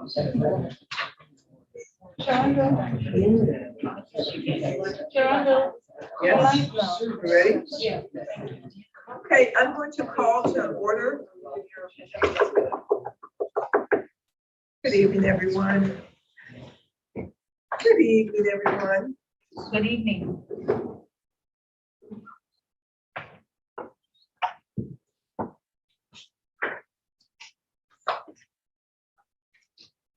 Yes. Ready? Yeah. Okay, I'm going to call to order. Good evening, everyone. Good evening, everyone. Good evening.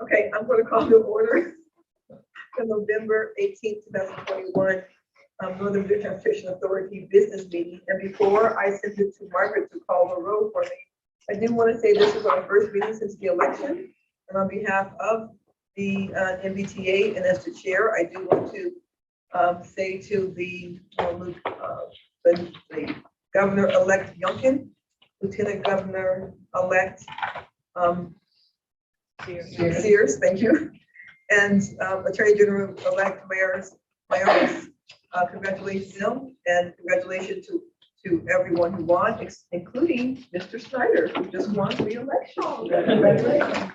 Okay, I'm going to call to order the November 18th, 2021 Northern Blue Transportation Authority business meeting. And before I send it to Margaret to call the roll for me, I do want to say this is our first meeting since the election. And on behalf of the MBTA and as the chair, I do want to say to the Governor-elect Youngkin, Lieutenant Governor-elect Sears, thank you, and Attorney General-elect Mayoris, congratulations to them, and congratulations to everyone who won, including Mr. Snyder, who just won the election. Congratulations.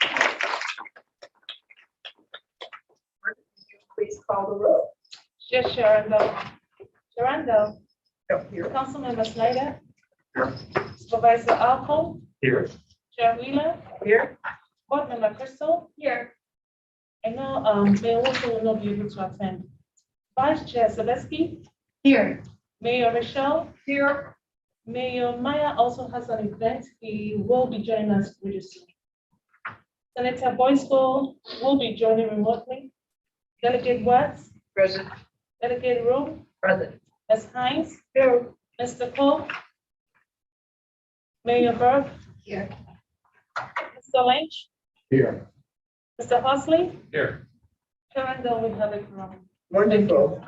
Please call the roll. Yes, Sharando. Oh, here. Councilmember Snyder. Here. Supervisor Alcott. Here. Chair Wheeler. Here. Board Member Crystal. Here. I know Mayor Wilson will not be able to attend. Vice Chair Zabesky. Here. Mayor Rochelle. Here. Mayor Maya also has an event. He will be joining us really soon. Senator Boysko will be joining remotely. Delegate Watts. Present. Delegate Rowe. Present. Ms. Hines. Here. Mr. Cole. Mayor Burke. Here. Mr. Lynch. Here. Mr. Horsley. Here. Sharando, we have it wrong. Wonderful.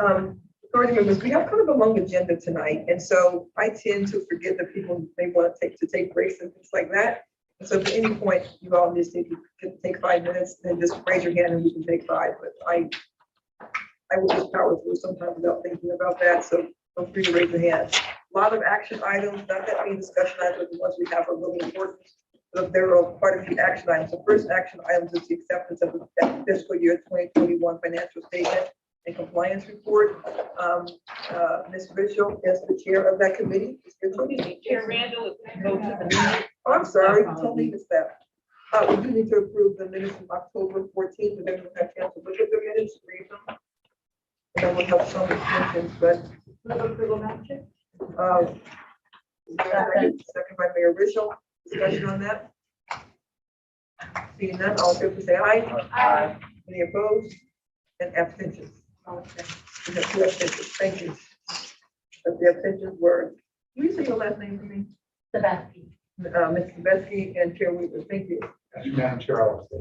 Authority members, we have kind of a long agenda tonight, and so I tend to forget that people may want to take breaks and things like that. And so, at any point, you all just need to take 5 minutes, and just raise your hand, and we can take 5. But I will just power through sometimes without thinking about that. So feel free to raise your hand. A lot of action items, not that many discussion items, but the ones we have are really important. So there are quite a few action items. The first action item is the acceptance of the fiscal year 2021 financial statement and compliance report. Ms. Mitchell is the chair of that committee. Chair Randall, go to the meeting. Oh, I'm sorry, totally missed that. We do need to approve the minutes from October 14th, and then we'll have a chance to look at the minutes, read them. And then we'll have some extensions, but second by Mayor Rischel. Discussion on that? Seeing none, all in favor say aye. Aye. Any opposed? And abstentions? Okay. We have 2 abstentions. Thank you. But the abstentions were, can you say your last name for me? Sabesky. Ms. Zabesky and Chair Weaver. Thank you. Madam Chair, I will say.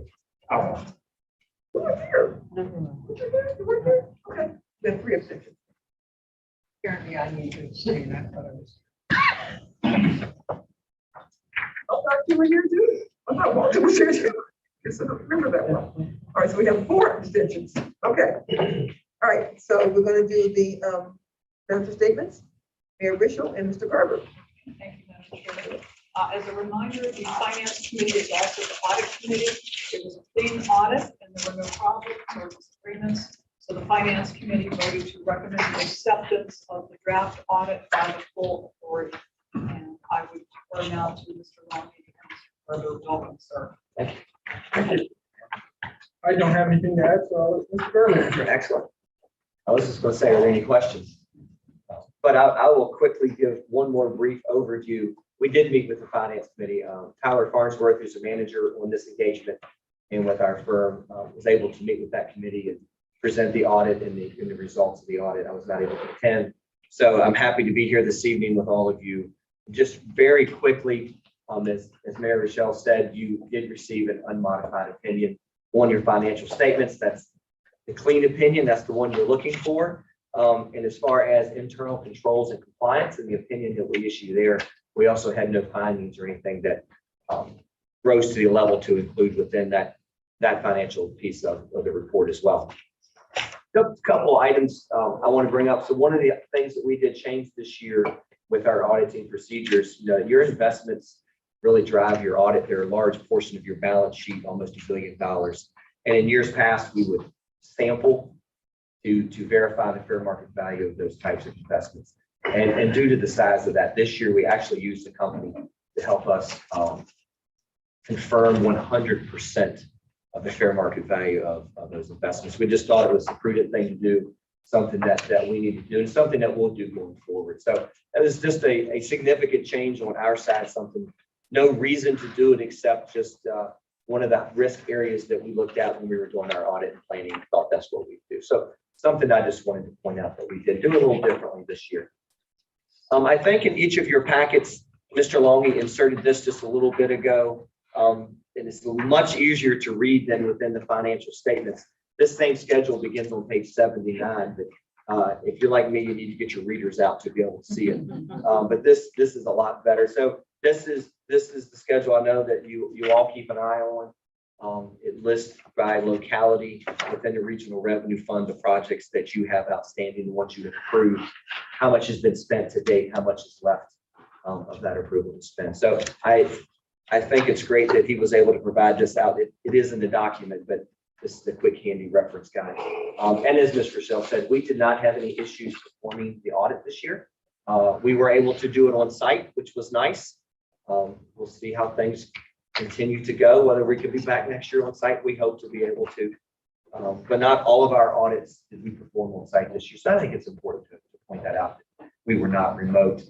Who was here? Was you there? You weren't there? Okay. Then 3 abstentions. Apparently I need to say that, but I was. I thought you were here too. I thought Walter was here too. Guess I don't remember that one. All right, so we have 4 abstentions. Okay. All right, so we're going to do the financial statements. Mayor Rischel and Mr. Garber. Thank you, Madam Chair. As a reminder, the Finance Committee is also the Audit Committee. It was a clean audit and there were no problems or disagreements. So the Finance Committee voted to recommend the acceptance of the draft audit by the full authority. And I would defer now to Mr. Longy and Mr. Garber. Welcome, sir. I don't have anything to add, so Mr. Berman. Excellent. I was just going to say, are there any questions? But I will quickly give one more brief overview. We did meet with the Finance Committee. Tyler Farnsworth, who's a manager on this engagement and with our firm, was able to meet with that committee and present the audit and the results of the audit. I was not able to attend. So I'm happy to be here this evening with all of you. Just very quickly, as Mayor Rochelle said, you did receive an unmodified opinion on your financial statements. That's the clean opinion. That's the one you're looking for. And as far as internal controls and compliance and the opinion that we issue there, we also had no findings or anything that rose to the level to include within that financial piece of the report as well. A couple items I want to bring up. So one of the things that we did change this year with our auditing procedures, your investments really drive your audit. They're a large portion of your balance sheet, almost $1 billion. And in years past, we would sample to verify the fair market value of those types of investments. And due to the size of that, this year, we actually used a company to help us confirm 100% of the fair market value of those investments. We just thought it was a prudent thing to do, something that we need to do, and something that we'll do going forward. So that was just a significant change on our side, something, no reason to do it except just one of the risk areas that we looked at when we were doing our audit and planning, and thought that's what we do. So something I just wanted to point out that we did do a little differently this year. I think in each of your packets, Mr. Longy inserted this just a little bit ago, and it's much easier to read than within the financial statements. This same schedule begins on page 79, but if you're like me, you need to get your readers out to be able to see it. But this is a lot better. So this is the schedule I know that you all keep an eye on. It lists by locality within the regional revenue fund the projects that you have outstanding, the ones you have approved, how much has been spent to date, how much is left of that approval to spend. So I think it's great that he was able to provide this out. It is in the document, but this is a quick handy reference guide. And as Ms. Rochelle said, we did not have any issues performing the audit this year. We were able to do it on site, which was nice. We'll see how things continue to go, whether we could be back next year on site. We hope to be able to, but not all of our audits did we perform on site this year. So I think it's important to point that out. We were not remote.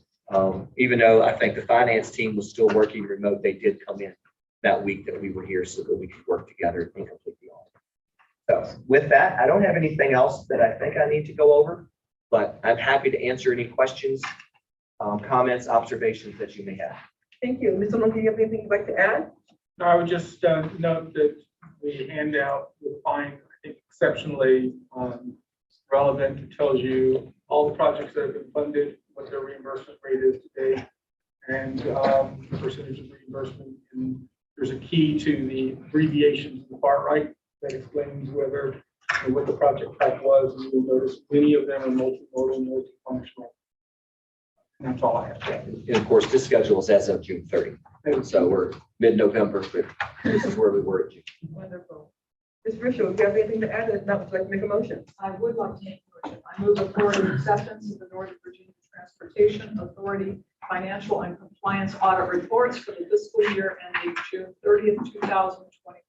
Even though I think the finance team was still working remote, they did come in that week that we were here so that we could work together and complete the audit. So with that, I don't have anything else that I think I need to go over, but I'm happy to answer any questions, comments, observations that you may have. Thank you. Mr. Long, do you have anything you'd like to add? I would just note that the handout you'll find, I think, exceptionally relevant. It tells you all the projects that have been funded, what their reimbursement rate is today, and the percentage of reimbursement. And there's a key to the abbreviations in the far right that explains whether what the project type was. And you'll notice many of them are multimodal, multifunctional. And that's all I have. And of course, this schedule is as of June 30. So we're mid-November, but this is where we were at June. Wonderful. Ms. Richard, do you have anything to add? If not, would you like to make a motion? I would like to make a motion. I move authority acceptance of the Northern Virginia Transportation Authority financial and compliance audit reports for the fiscal year ending June 30th, 2021.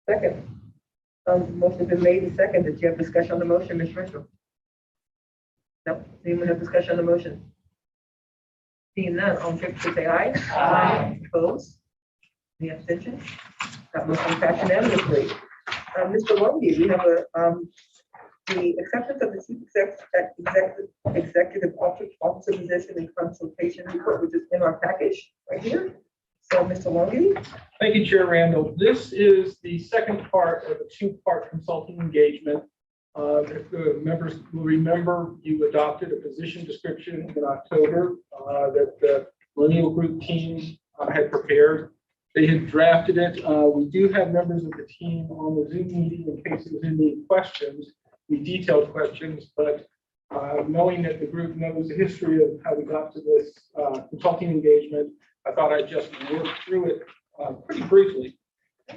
Second. Motion's been made and seconded. Do you have discussion on the motion, Ms. Richard? No. Anyone have discussion on the motion? Seeing none, all in favor, please say aye. Aye. Opposed? Any abstentions? That motion passed unanimously. Mr. Longy, we have the acceptance of the chief executive officer position and consultation report, which is in our package right here. So, Mr. Longy. Thank you, Chair Randall. This is the second part of a two-part consulting engagement. If the members will remember, you adopted a position description in October that the Millennial Group team had prepared. They had drafted it. We do have members of the team on the Zoom meeting in case there's any questions, any detailed questions, but knowing that the group knows the history of how we got to this consulting engagement, I thought I'd just work through it pretty briefly.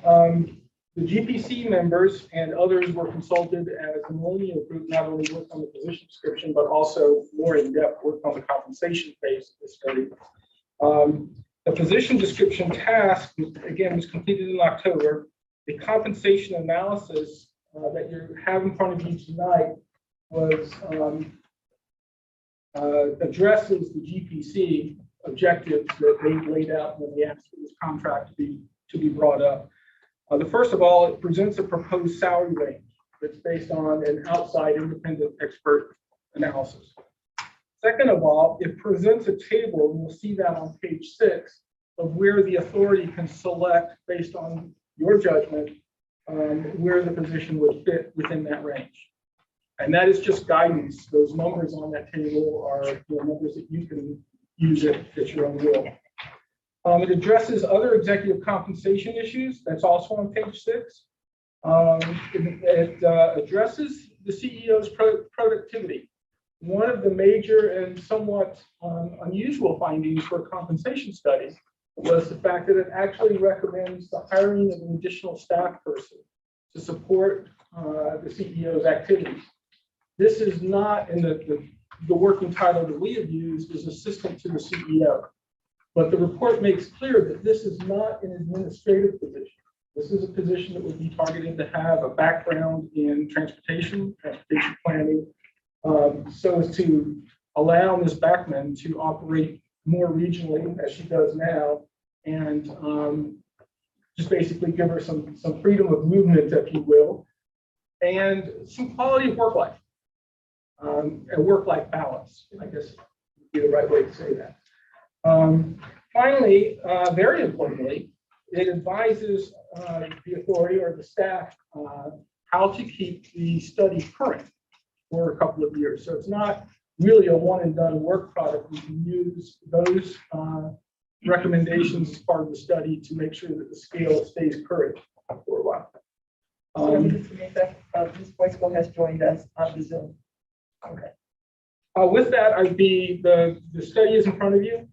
The GPC members and others were consulted as the Millennial Group not only worked on the position description, but also more in-depth worked on the compensation phase of the study. The position description task, again, was completed in October. The compensation analysis that you have in front of you tonight was addresses the GPC objectives that they laid out when they asked for this contract to be brought up. The first of all, it presents a proposed salary range that's based on an outside independent expert analysis. Second of all, it presents a table, and we'll see that on page 6, of where the authority can select, based on your judgment, where the position would fit within that range. And that is just guidance. Those numbers on that table are numbers that you can use at your own will. It addresses other executive compensation issues. That's also on page 6. It addresses the CEO's productivity. One of the major and somewhat unusual findings for a compensation study was the fact that it actually recommends the hiring of an additional staff person to support the CEO's activities. This is not, in the working title that we have used is assistant to the CEO. But the report makes clear that this is not an administrative position. This is a position that would be targeted to have a background in transportation planning, so as to allow Ms. Backman to operate more regionally as she does now, and just basically give her some freedom of movement, if you will, and some quality of work life, and work-life balance, I guess would be the right way to say that. Finally, very importantly, it advises the authority or the staff how to keep the study current for a couple of years. So it's not really a one and done work product. We can use those recommendations as part of the study to make sure that the scale stays current for a while. Ms. Boyce has joined us on the Zoom. Okay. With that, the study is in front of you.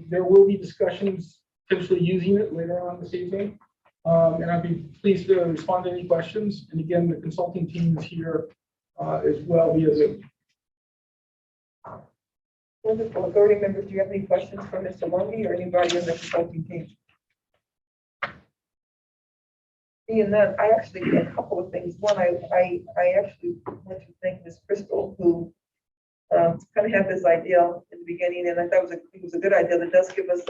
There will be discussions potentially using it later on this evening. And I'd be pleased to respond to any questions. And again, the consulting team is here as well via Zoom. Wonderful. Authority members, do you have any questions for Mr. Lungi or anybody in the consulting team? Seeing that, I actually a couple of things. One, I actually want to thank Ms. Crystal, who kind of had this idea in the beginning, and I thought it was a good idea that does give us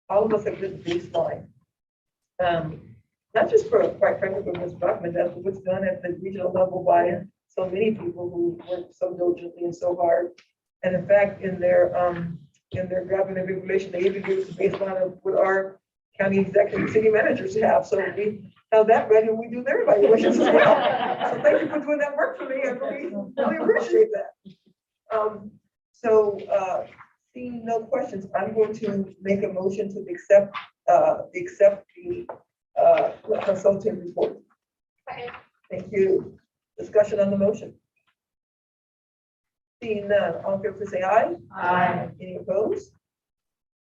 all of us a good baseline. Not just for, quite frankly, for Ms. Brockman, that's what's done at the regional level by so many people who work so diligently and so hard. And in fact, in their grabbing of information, they even give us a baseline of what our county executive city managers have. So we have that ready when we do their evaluations as well. So thank you for doing that work for me. I really appreciate that. Seeing no questions, I'm going to make a motion to accept the consulting report. Thank you. Discussion on the motion. Seeing none, all in favor, please say aye. Aye. Any opposed?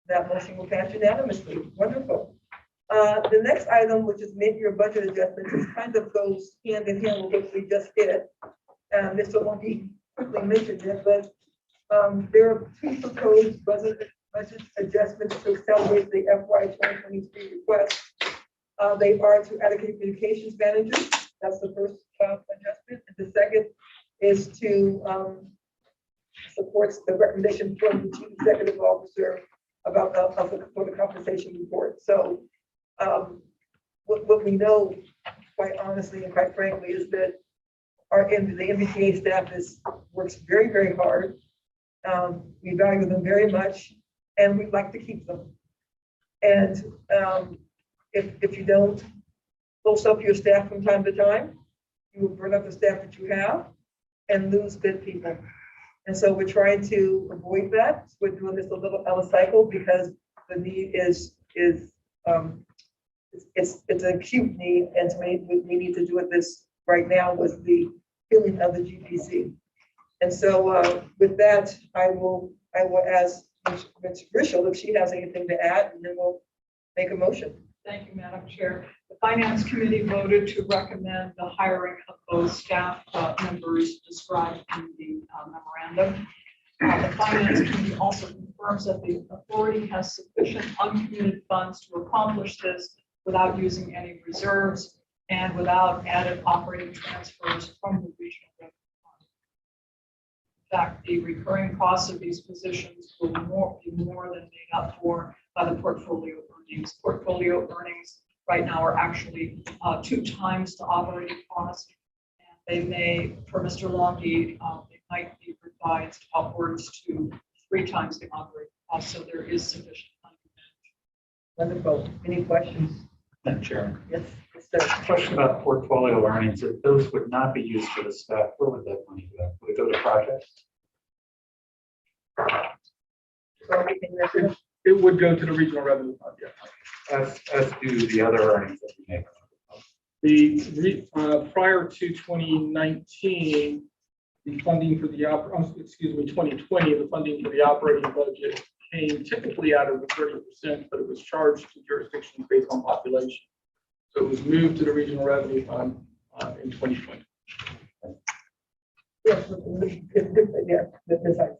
That motion will pass unanimously. Wonderful. The next item, which is mid-year budget adjustments, is kind of goes hand in hand with what we just did. Mr. Lungi quickly mentioned it, but there are two proposed budget adjustments to accelerate the FY 2023 request. They are to allocate communications managers. That's the first adjustment. And the second is to supports the recommendation from the chief executive officer about for the compensation report. So what we know, quite honestly and quite frankly, is that the NVTA staff works very, very hard. We value them very much, and we'd like to keep them. And if you don't close up your staff from time to time, you will burn up the staff that you have and lose good people. And so we're trying to avoid that. We're doing this a little out of cycle because the need is it's an acute need, and so we need to do it this right now with the filling of the GPC. And so with that, I will ask Ms. Grishel if she has anything to add, and then we'll make a motion. Thank you, Madam Chair. The Finance Committee voted to recommend the hiring of those staff members described in the memorandum. The Finance Committee also confirms that the authority has sufficient uncommitted funds to accomplish this without using any reserves and without added operating transfers from the regional revenue fund. In fact, the recurring costs of these positions will be more than made up for by the portfolio earnings. Portfolio earnings right now are actually 2 times the operating cost. And they may, for Mr. Lungi, it might be revised upwards to 3 times the operating cost. So there is sufficient money to manage. Wonderful. Any questions? Madam Chair, Yes, sir. question about portfolio earnings. If those would not be used for the staff, where would that money go? Would it go to projects? So anything that- It would go to the regional revenue fund, yes. As do the other earnings that we make. Prior to 2019, the funding for the 2020, the funding for the operating budget came typically out of the 30%, but it was charged to jurisdictions based on population. So it was moved to the regional revenue fund in 2020. Yes, yeah, this side.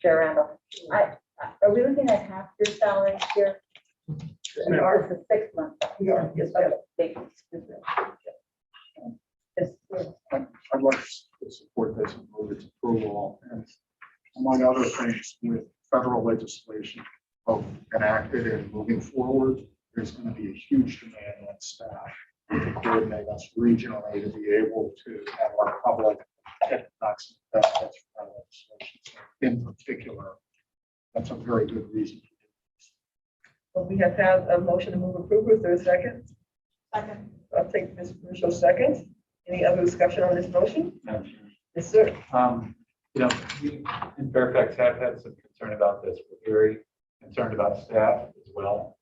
Chair Randall, are we looking at half your salary here? We Or are, is it 6 months? we are, yes, Okay, ma'am. thank you. I'd like to support this and move its approval. And among other things, with federal legislation both enacted and moving forward, there's going to be a huge demand on staff to coordinate us regionally to be able to have our public get maximum benefits from that legislation. So in particular, that's a very good reason. So we have had a motion to move approval. Is there a second? Second. I'll take Ms. Russo second. Any other discussion on this motion? Yes, sir. You know, we in Fairfax have had some concern about this. We're very concerned about staff as well.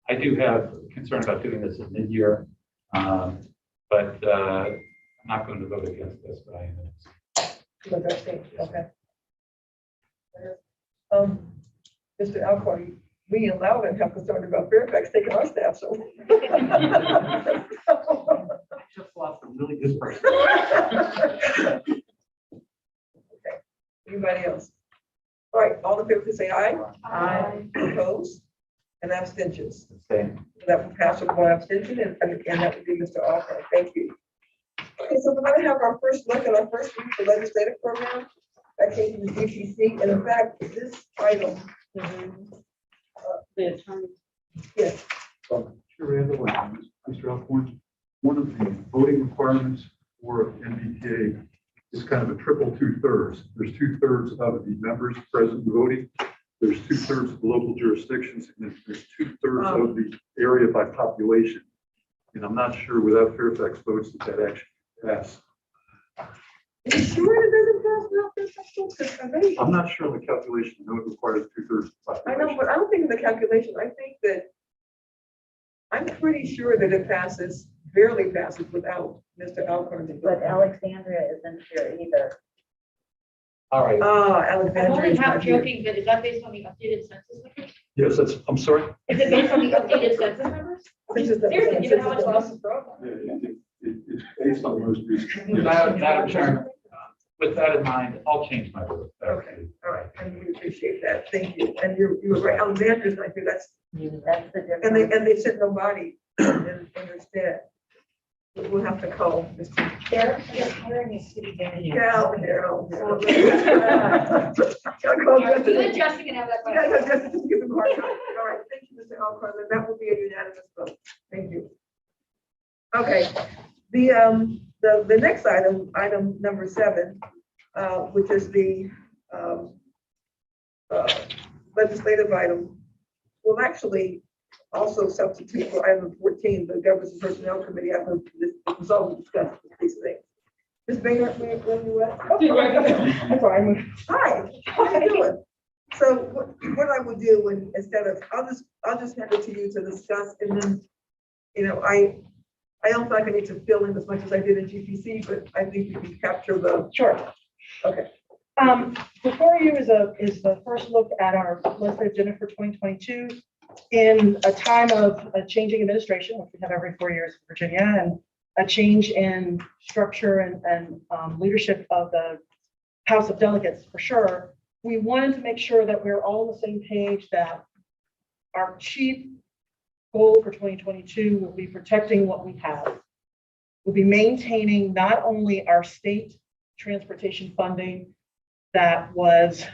I do have concern about doing this in mid-year, but I'm not going to vote against this, but I am. Okay. Mr. Alcorn, we in Loudon have concern about Fairfax taking our staff, so. I just lost a really good person. Anybody else? All right, all in favor, please say aye. Aye. Opposed and abstentions. Same. That will pass with one abstention, and that would be Mr. Alcorn. Thank you. Okay, so we're going to have our first look at our first week of legislative program that came from the DPC, and in fact, this item. The attorney. Yes. Chair Randall and Mr. Alcorn, one of the voting requirements for NVTA is kind of a triple 2/3. There's 2/3 of the members present and voting. There's 2/3 of the local jurisdictions, and then there's 2/3 of the area by population. And I'm not sure without Fairfax votes that actually pass. Are you sure it doesn't pass without this? Because I think- I'm not sure on the calculation. I know it requires 2/3 of the I population. know, but I don't think in the calculation, I think that I'm pretty sure that it passes, barely passes without Mr. Alcorn. But Alexandria isn't here either. All right. I'm Alexandria only is half not here. joking, but is that based on the updated census numbers? Yes, I'm sorry. Is it based on the updated census numbers? This is the- Seriously, given how much loss is broken. It's based on the most recent. Madam Chair, with that in mind, I'll change my vote. Okay, all right, and we appreciate that, thank you, and you were right, Alexandria's not here, that's, That's the difference. and they sent nobody in their stead. We'll have to call Mr. They're hiring a city manager. Cal here. Are you adjusting and have that Yeah, question? just give him a hard time. All right, thank you, Mr. Alcorn, and that will be a unanimous vote. Thank you. Okay, the next item number 7, which is the legislative item, will actually also substitute for item 14, the Governance and Personnel Committee. I will resolve and discuss these things. Ms. Baker, when you what? I'm sorry. Hi, how you doing? So what I would do when, instead of, I'll just hand it to you to discuss, and then, you know, I don't feel like I need to fill in as much as I did in GPC, but I think you can capture the. Sure. Okay. Before you is the first look at our legislative agenda for 2022. In a time of a changing administration, which we have every 4 years in Virginia, and a change in structure and leadership of the House of Delegates, for sure, we wanted to make sure that we're all on the same page, that our chief goal for 2022 will be protecting what we have. We'll be maintaining not only our state transportation funding that was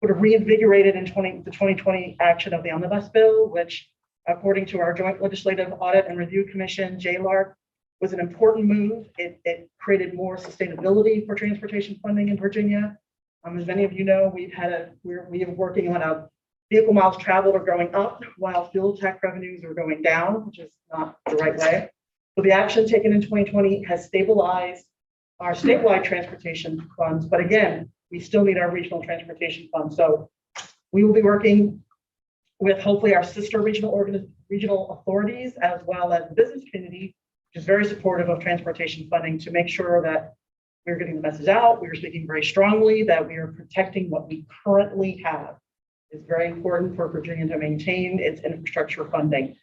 sort of reinvigorated in the 2020 action of the omnibus bill, which according to our Joint Legislative Audit and Review Commission, JLARC, was an important move. It created more sustainability for transportation funding in Virginia. As many of you know, we are working on a vehicle miles traveled are going up while fuel tax revenues are going down, which is not the right way. So the action taken in 2020 has stabilized our statewide transportation funds, but again, we still need our regional transportation fund. So we will be working with hopefully our sister regional authorities, as well as the business community, which is very supportive of transportation funding, to make sure that we're getting the message out. We are speaking very strongly that we are protecting what we currently have. It's very important for Virginia to maintain its infrastructure funding.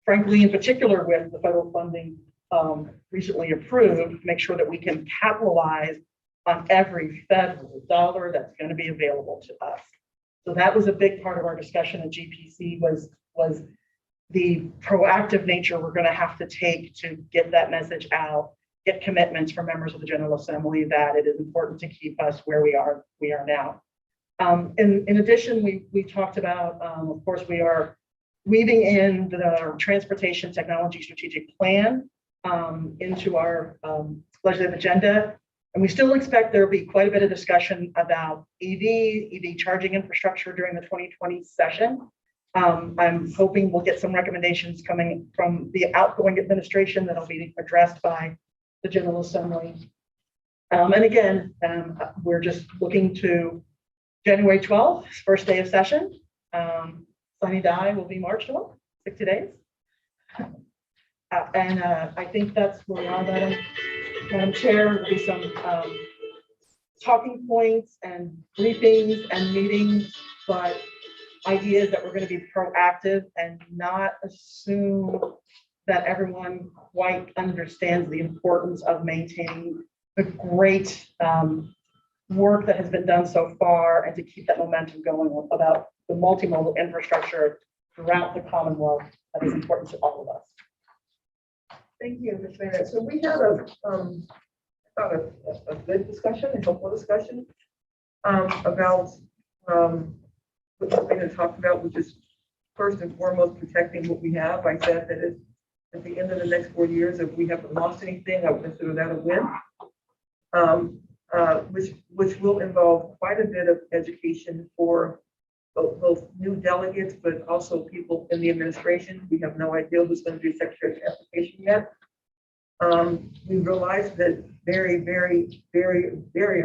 Frankly, in particular with the federal funding recently approved, make sure that we can capitalize on every federal dollar that's going to be available to us. So that was a big part of our discussion at GPC was the proactive nature we're going to have to take to get that message out, get commitments from members of the General Assembly that it is important to keep us where we are now. In addition, we talked about, of course, we are weaving in the transportation technology strategic plan into our legislative agenda. And we still expect there will be quite a bit of discussion about EV charging infrastructure during the 2020 session. I'm hoping we'll get some recommendations coming from the outgoing administration that'll be addressed by the General Assembly. And again, we're just looking to January 12th, first day of session. Sunny die will be March 12th, 60 days. And I think that's where we are, Madam Chair. There'll be some talking points and briefings and meetings, but ideas that we're going to be proactive and not assume that everyone quite understands the importance of maintaining the great work that has been done so far and to keep that momentum going about the multimodal infrastructure throughout the Commonwealth that is important to all of us. Thank you, Ms. Maynard. So we had a good discussion, a helpful discussion about what Ms. Maynard talked about, which is first and foremost protecting what we have. I said that at the end of the next 4 years, if we haven't lost anything, I would consider that a win. Which will involve quite a bit of education for both new delegates, but also people in the administration. We have no idea who's going to be Secretary of Transportation yet. We realize that very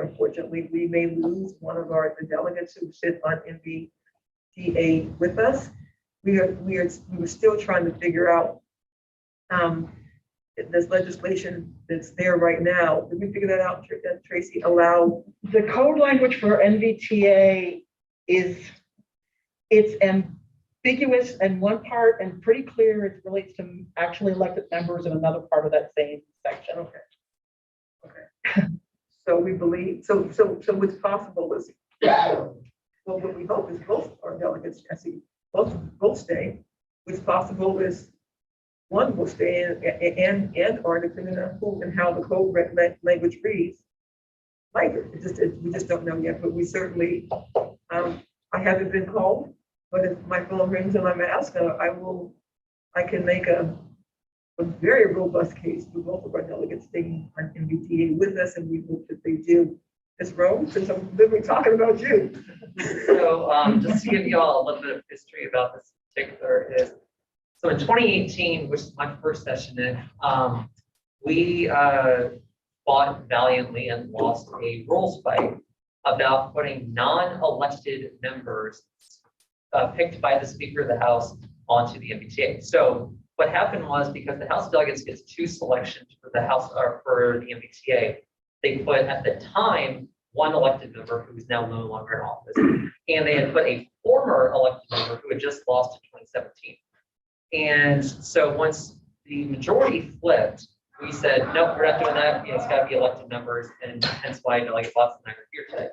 unfortunately, we may lose one of the delegates who sit on NVTA with us. We were still trying to figure out this legislation that's there right now. Did we figure that out, Tracy? Allow the code language for NVTA it's ambiguous in one part and pretty clear. It relates to actually elected members in another part of that same section. Okay. So we believe, so what's possible is, well, what we hope is both our delegates, Jesse, both stay. What's possible is one will stay and or depending on who and how the code language reads. Later, we just don't know yet, but we certainly, I haven't been called, but if my phone rings and I'm asked, I can make a very robust case for both of our delegates staying on MBTA with us, and we hope that they do. Ms. Rome, since I'm literally talking about you. So just to give you all a little bit of history about this particular is, so in 2018, which is my first session in, we fought valiantly and lost a rules fight about putting non-elected members picked by the Speaker of the House onto the MBTA. So what happened was, because the House delegates gets 2 selections for the House or for the MBTA, they put at the time 1 elected member who is now no longer in office, and they had put a former elected member who had just lost in 2017. And so once the majority flipped, we said, no, we're not doing that. It's got to be elected members, and hence why Delegate Watson and I are here today.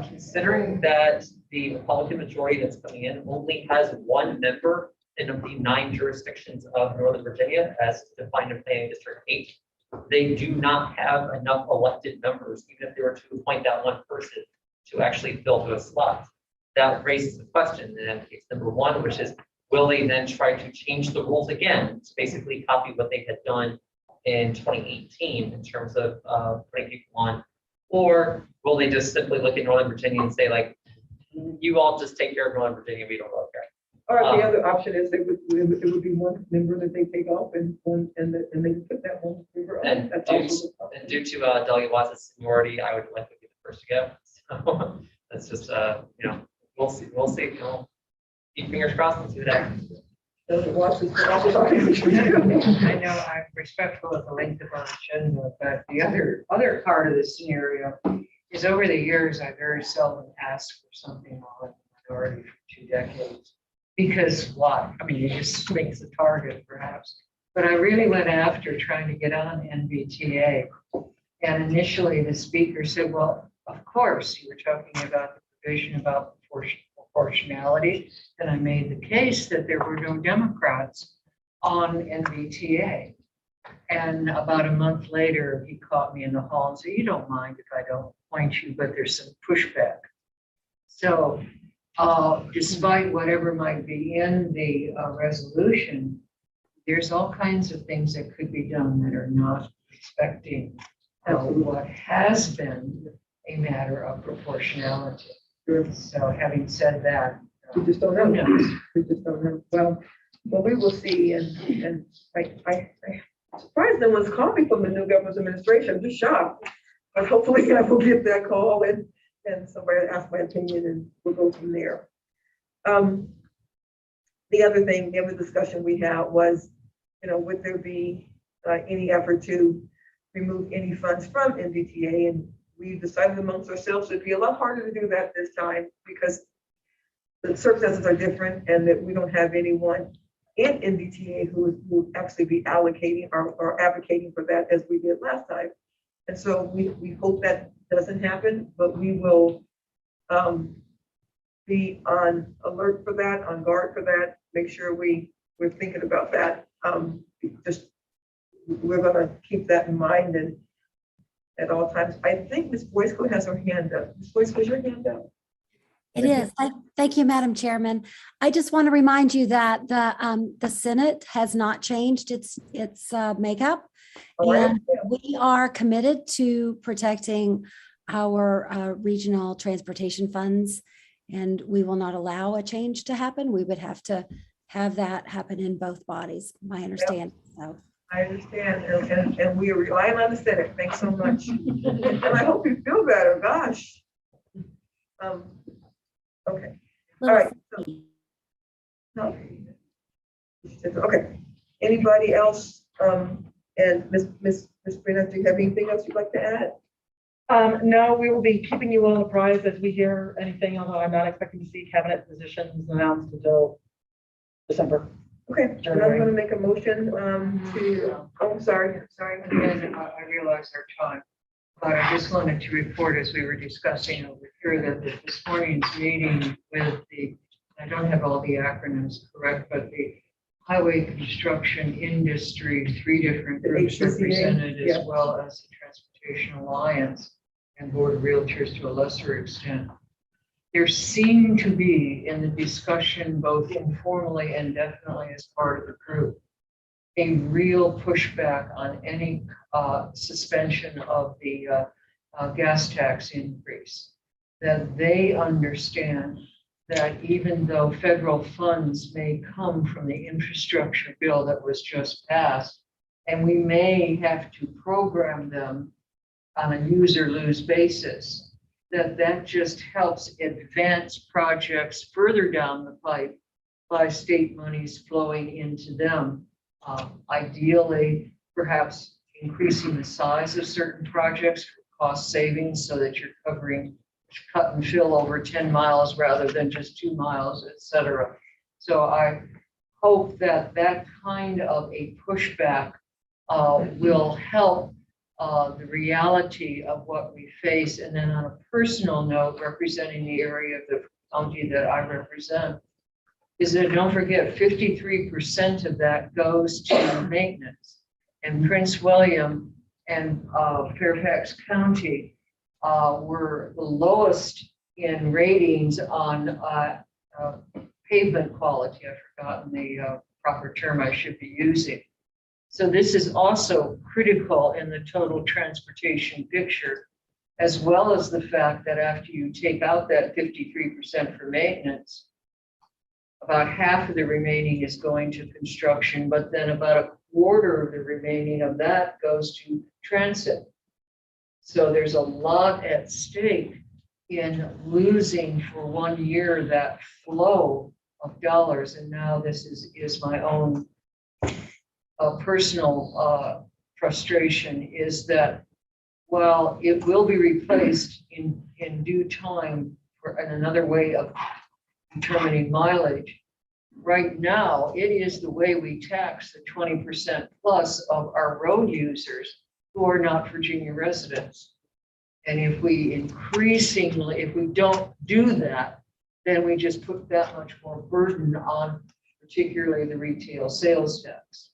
Considering that the Republican majority that's coming in only has 1 member in the 9 jurisdictions of Northern Virginia, as defined in Planning District 8, they do not have enough elected members, even if they were to appoint that 1 person to actually fill those slots. That raises the question in that case, number 1, which is, will they then try to change the rules again to basically copy what they had done in 2018 in terms of putting people on? Or will they just simply look at Northern Virginia and say, like, you all just take care of Northern Virginia, we don't really care? Or the other option is it would be 1 member that they take off and they put that 1 member on. And due to Delegate Watson's seniority, I would likely be the first to go. So that's just, we'll see. We'll keep fingers crossed and see what happens. I know I'm respectful of the length of our agenda, but the other part of the scenario is, over the years, I very seldom ask for something all at minority for 2 decades. Because why? I mean, it just makes a target perhaps. But I really went after trying to get on NVTA. And initially the speaker said, well, of course, you were talking about the provision about proportionality. And I made the case that there were no Democrats on NVTA. And about a month later, he caught me in the hall and said, you don't mind if I don't appoint you, but there's some pushback. So despite whatever might be in the resolution, there's all kinds of things that could be done that are not respecting what has been a matter of proportionality. So having said that, We just don't know. who knows? We just don't know. Well, we will see. And I'm surprised no one's called me from the new governor's administration. I'm just shocked. But hopefully I will get that call and somebody ask my opinion and we'll go from there. The other thing, the other discussion we had was, would there be any effort to remove any funds from NVTA? And we decided amongst ourselves it'd be a lot harder to do that this time because the circumstances are different and that we don't have anyone in NVTA who will actually be allocating or advocating for that as we did last time. And so we hope that doesn't happen, but we will be on alert for that, on guard for that, make sure we're thinking about that. We're gonna keep that in mind and at all times. I think Ms. Boysko has her hand up. Ms. Boysko, is your hand up? It is. Thank you, Madam Chairman. I just want to remind you that the Senate has not changed its makeup. All right. And we are committed to protecting our regional transportation funds, and we will not allow a change to happen. We would have to have that happen in both bodies, my understanding. So. I understand, and we are relying on the Senate. Thanks so much. And I hope you feel better, gosh. Okay, all right. No. Okay, anybody else? And Ms. Brina, do you have anything else you'd like to add? No, we will be keeping you all apprised as we hear anything, although I'm not expecting to see cabinet positions announced until December. Okay, and I'm gonna make a motion to, oh, sorry. And I realize our time, but I just wanted to report as we were discussing over here that this morning's meeting with I don't have all the acronyms correct, but the highway construction industry, 3 different groups HCCA, represented, yeah. as well as the Transportation Alliance and Board of Realtors to a lesser extent. There seemed to be in the discussion, both informally and definitely as part of the group, a real pushback on any suspension of the gas tax increase. That they understand that even though federal funds may come from the infrastructure bill that was just passed, and we may have to program them on a use or lose basis, that just helps advance projects further down the pipe by state monies flowing into them. Ideally, perhaps increasing the size of certain projects for cost savings so that you're covering cut and fill over 10 miles rather than just 2 miles, et cetera. So I hope that that kind of a pushback will help the reality of what we face. And then on a personal note, representing the area of the county that I represent, is that don't forget 53% of that goes to maintenance. And Prince William and Fairfax County were the lowest in ratings on pavement quality. I've forgotten the proper term I should be using. So this is also critical in the total transportation picture, as well as the fact that after you take out that 53% for maintenance, about half of the remaining is going to construction, but then about a quarter of the remaining of that goes to transit. So there's a lot at stake in losing for 1 year that flow of dollars. And now this is my own personal frustration, is that while it will be replaced in due time in another way of determining mileage. Right now, it is the way we tax the 20% plus of our road users who are not Virginia residents. And if we don't do that, then we just put that much more burden on particularly the retail sales tax.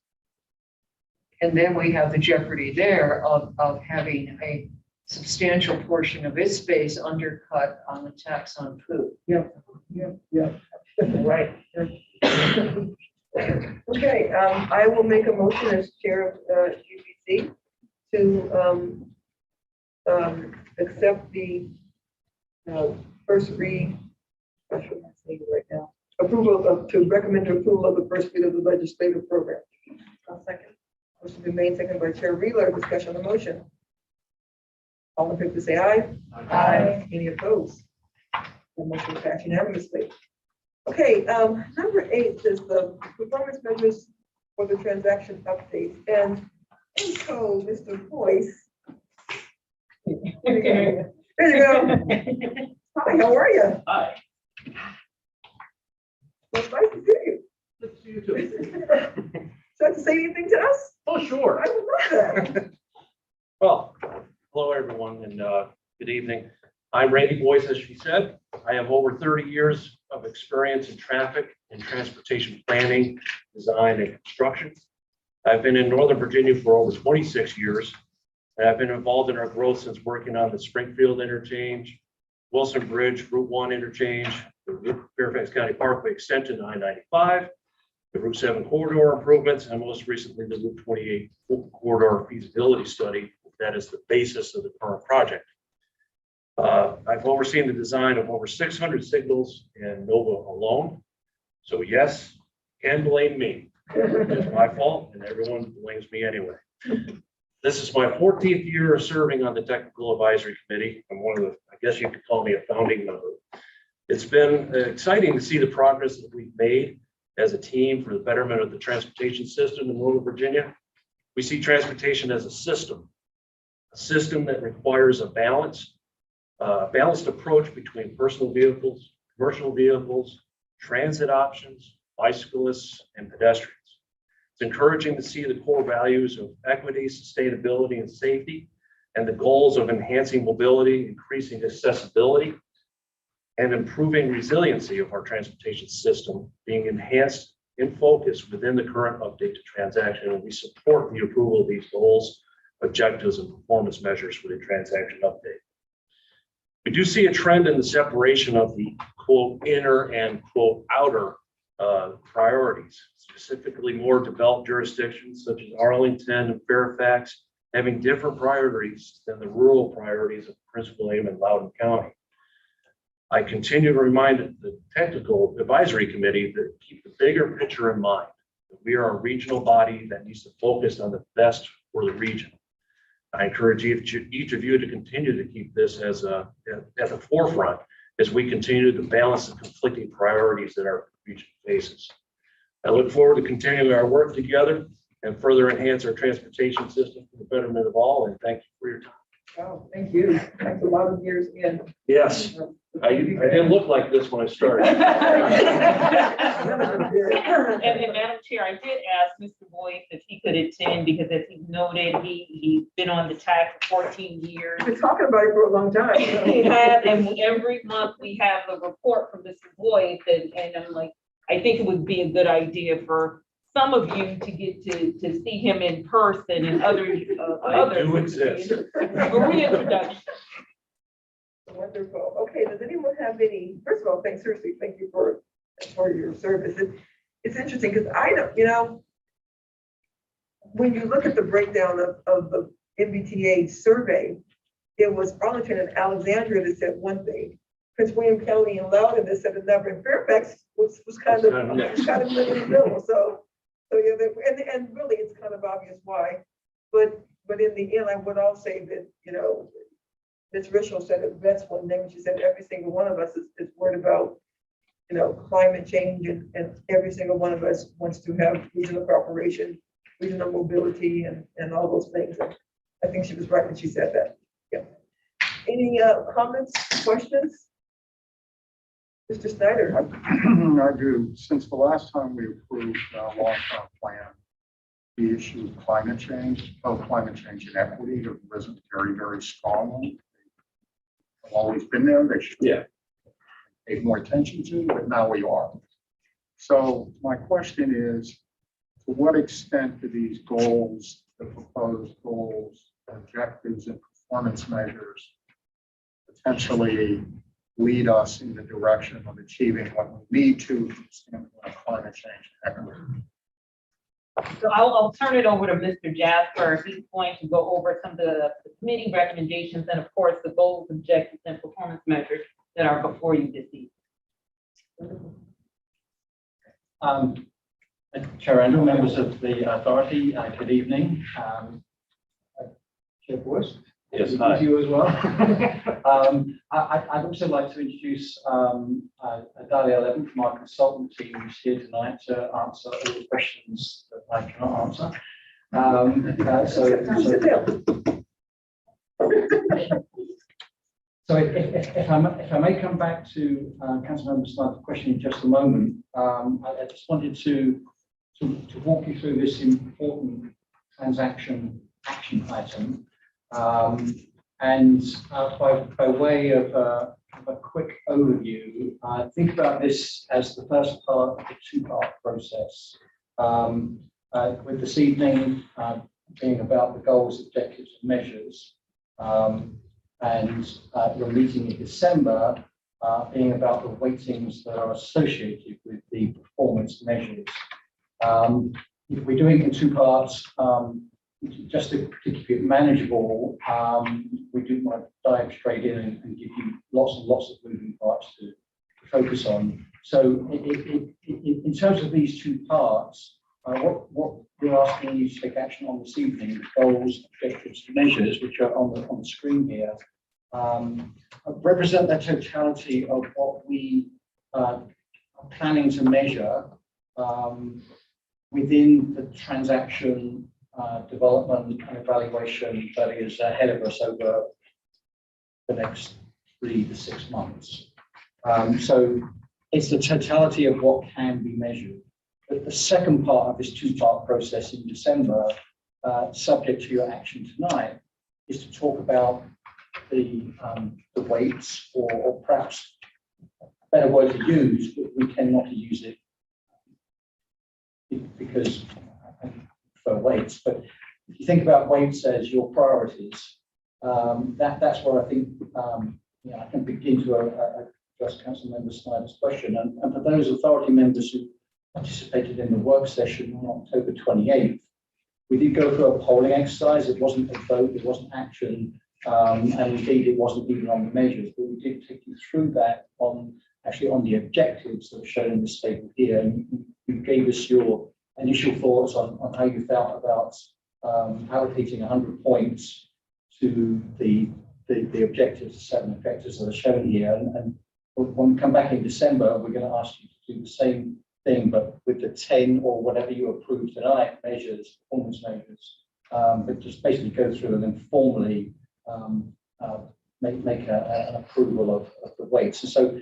And then we have the jeopardy there of having a substantial portion of its base undercut on the tax on food. Right. Okay, I will make a motion as chair of UBC to accept the first read, I should not say it right now, to recommend approval of the first read of the legislative program. I'll second. Motion been made, second by Chair Wheeler. Discussion on the motion. All in favor, say aye. Aye. Any opposed? The motion passed unanimously. Okay, number 8 is the performance measures for the transaction update. And so, Mr. Boyce. There you go. Hi, how are you? Hi. Well, it's nice to see you. Good to see you too. Should I have to say anything to us? Oh, sure. I would love that. Well, hello, everyone, and good evening. I'm Randy Boyce, as she said. I have over 30 years of experience in traffic and transportation planning, design, and construction. I've been in Northern Virginia for over 26 years, and I've been involved in our growth since working on the Springfield interchange, Wilson Bridge, Route 1 interchange, the Fairfax County Parkway extension, I-95, the Route 7 corridor improvements, and most recently, the Route 28 corridor feasibility study. That is the basis of the current project. I've overseen the design of over 600 signals in Nova alone. So yes, can blame me. It's my fault, and everyone blames me anyway. This is my 14th year of serving on the Technical Advisory Committee. I'm one of the, I guess you could call me a founding member. It's been exciting to see the progress that we've made as a team for the betterment of the transportation system in Northern Virginia. We see transportation as a system that requires a balanced approach between personal vehicles, commercial vehicles, transit options, bicyclists, and pedestrians. It's encouraging to see the core values of equity, sustainability, and safety, and the goals of enhancing mobility, increasing accessibility, and improving resiliency of our transportation system being enhanced in focus within the current update to transaction. And we support the approval of these goals, objectives, and performance measures for the transaction update. We do see a trend in the separation of the quote inner and quote outer priorities, specifically more developed jurisdictions such as Arlington and Fairfax having different priorities than the rural priorities of Prince William and Loudoun County. I continue to remind the Technical Advisory Committee that keep the bigger picture in mind. That we are a regional body that needs to focus on the best for the region. I encourage each of you to continue to keep this as at the forefront as we continue to balance the conflicting priorities that our region faces. I look forward to continuing our work together and further enhance our transportation system for the betterment of all. And thank you for your time. Oh, thank you. That's a lot of years in. Yes, I didn't look like this when I started. And Madam Chair, I did ask Mr. Boyce if he could attend because as he noted, he's been on the TAG for 14 years. We've been talking about it for a long time. He has, and every month we have a report from Mr. Boyce, and I'm like, I think it would be a good idea for some of you to get to see him in person and others. I do exist. A reintroduction. Wonderful. Okay, does anyone have any, first of all, seriously, thank you for your service. It's interesting because I don't, when you look at the breakdown of the NVTA survey, it was Arlington and Alexandria that said one thing, Prince William County and Loudoun that said another, and Fairfax was kind of in the middle. So yeah, and really it's kind of obvious why, but in the end, I would all say that, Ms. Rishel said it best one day when she said every single one of us is worried about, climate change, and every single one of us wants to have regional cooperation, regional mobility, and all those things. And I think she was right when she said that. Yeah. Any comments, questions? Mr. Snyder? I do. Since the last time we approved a long-term plan, the issue of climate change, climate change inequity have risen very, very strongly. They've always been there. They should be paid more attention to, but now we are. So my question is, to what extent do these goals, the proposed goals, objectives, and performance measures potentially lead us in the direction of achieving what we need to from the standpoint of climate change and equity? So I'll turn it over to Mr. Jasper. He's going to go over some of the committee recommendations and of course the goals, objectives, and performance measures that are before you this evening. Chair Randall, members of the authority, good evening. Chair Boyce. Yes, Good hi. to you as well. I'd also like to introduce Dalia Levin from our consultant team who's here tonight to answer all the questions that I cannot answer. So if I may come back to Councilmember Snyder's question in just a moment, I just wanted to walk you through this important transaction action item. And by way of a quick overview, think about this as the first part of the two-part process. With this evening being about the goals, objectives, and measures, and your meeting in December being about the weightings that are associated with the performance measures. If we're doing it in two parts, just to keep it manageable, we do want to dive straight in and give you lots and lots of moving parts to focus on. So in terms of these two parts, what we're asking you to take action on this evening, goals, objectives, measures, which are on the screen here, represent the totality of what we are planning to measure within the transaction development and evaluation that is ahead of us over the next 3 to 6 months. So it's the totality of what can be measured. But the second part of this two-part process in December, subject to your action tonight, is to talk about the weights, or perhaps a better word to use, but we tend not to use it because I prefer weights. But if you think about weights as your priorities, that's where I think I can begin to address Councilmember Snyder's question. And for those authority members who participated in the work session on October 28th, we did go through a polling exercise. It wasn't a vote, it wasn't action, and indeed it wasn't even on the measures, but we did take you through that on the objectives that are shown in this table here. And you gave us your initial thoughts on how you felt about allocating 100 points to the objectives, the 7 objectives that are shown here. And when we come back in December, we're going to ask you to do the same thing, but with the 10 or whatever you approve tonight, measures, performance measures, but just basically go through and then formally make an approval of the weights. And so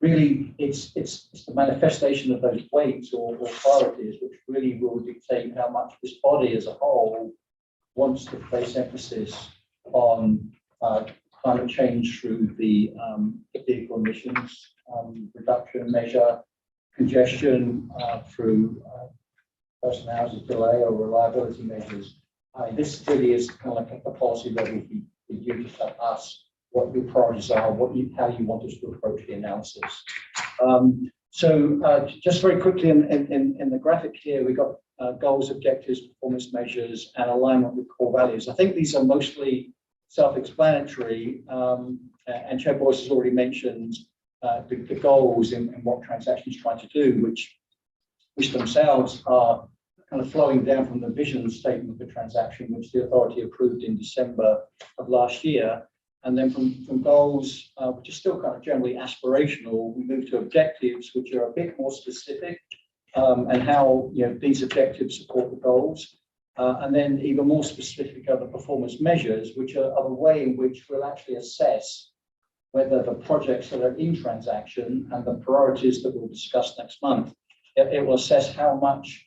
really it's the manifestation of those weights or priorities which really will dictate how much this body as a whole wants to place emphasis on climate change through the vehicle emissions reduction measure, congestion through person hours delay or reliability measures. This really is kind of like a policy level for you to tell us what your priorities are, how you want us to approach the analysis. So just very quickly in the graphic here, we've got goals, objectives, performance measures, and alignment with core values. I think these are mostly self-explanatory, and Chair Boyce has already mentioned the goals in what transaction is trying to do, which themselves are kind of flowing down from the vision statement of the transaction, which the authority approved in December of last year. And then from goals, which are still kind of generally aspirational, we move to objectives, which are a bit more specific, and how these objectives support the goals. And then even more specific are the performance measures, which are the way in which we'll actually assess whether the projects that are in transaction and the priorities that we'll discuss next month, it will assess how much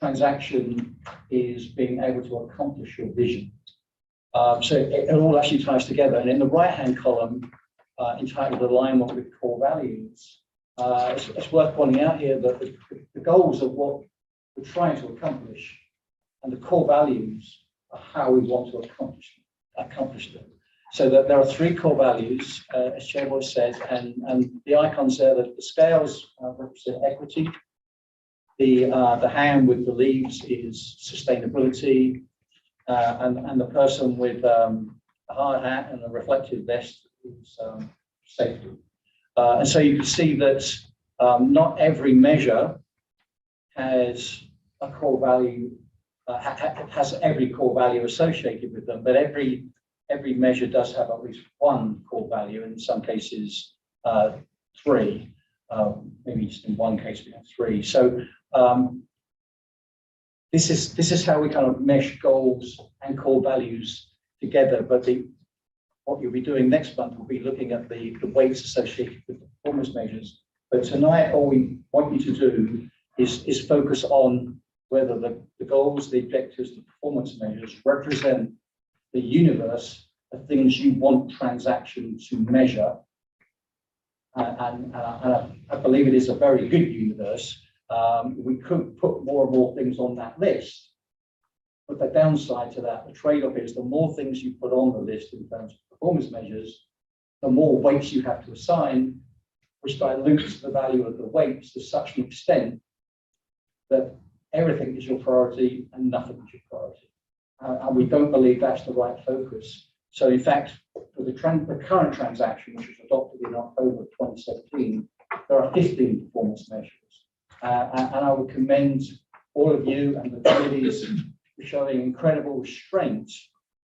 transaction is being able to accomplish your vision. So it all actually ties together. And in the right-hand column, entitled Alignment with Core Values, it's worth pointing out here that the goals of what we're trying to accomplish and the core values are how we want to accomplish them. So that there are 3 core values, as Chair Boyce said, and the icons there, the scales represent equity. The hand with the leaves is sustainability, and the person with a hard hat and a reflective vest is safety. And so you can see that not every measure has a core value, has every core value associated with them, but every measure does have at least one core value, and in some cases 3. Maybe just in one case we have 3. So this is how we kind of mesh goals and core values together. But what you'll be doing next month will be looking at the weights associated with the performance measures. But tonight, all we want you to do is focus on whether the goals, the objectives, the performance measures represent the universe of things you want transaction to measure. And I believe it is a very good universe. We could put more and more things on that list, but the downside to that, the trade-off is the more things you put on the list in terms of performance measures, the more weights you have to assign, which dilutes the value of the weights to such an extent that everything is your priority and nothing is your priority. And we don't believe that's the right focus. So in fact, for the current transaction, which was adopted in October 2017, there are 15 performance measures. And I would commend all of you and the committees for showing incredible restraint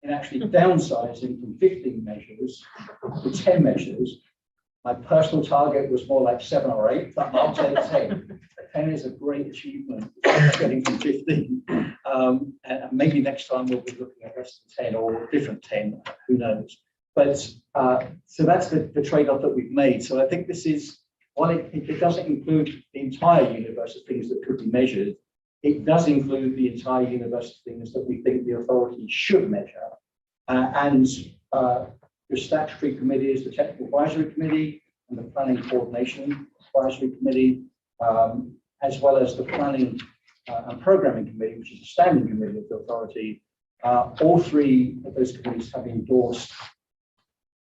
in actually downsizing from 15 measures to 10 measures. My personal target was more like 7 or 8, but I'll take 10. 10 is a great achievement, getting from 15. And maybe next time we'll be looking at less than 10 or a different 10, who knows. But so that's the trade-off that we've made. So I think this is, while it doesn't include the entire universe of things that could be measured, it does include the entire universe of things that we think the authority should measure. And your statutory committees, the Technical Advisory Committee and the Planning Coordination Advisory Committee, as well as the Planning and Programming Committee, which is a standing committee of the authority, all 3 of those committees have endorsed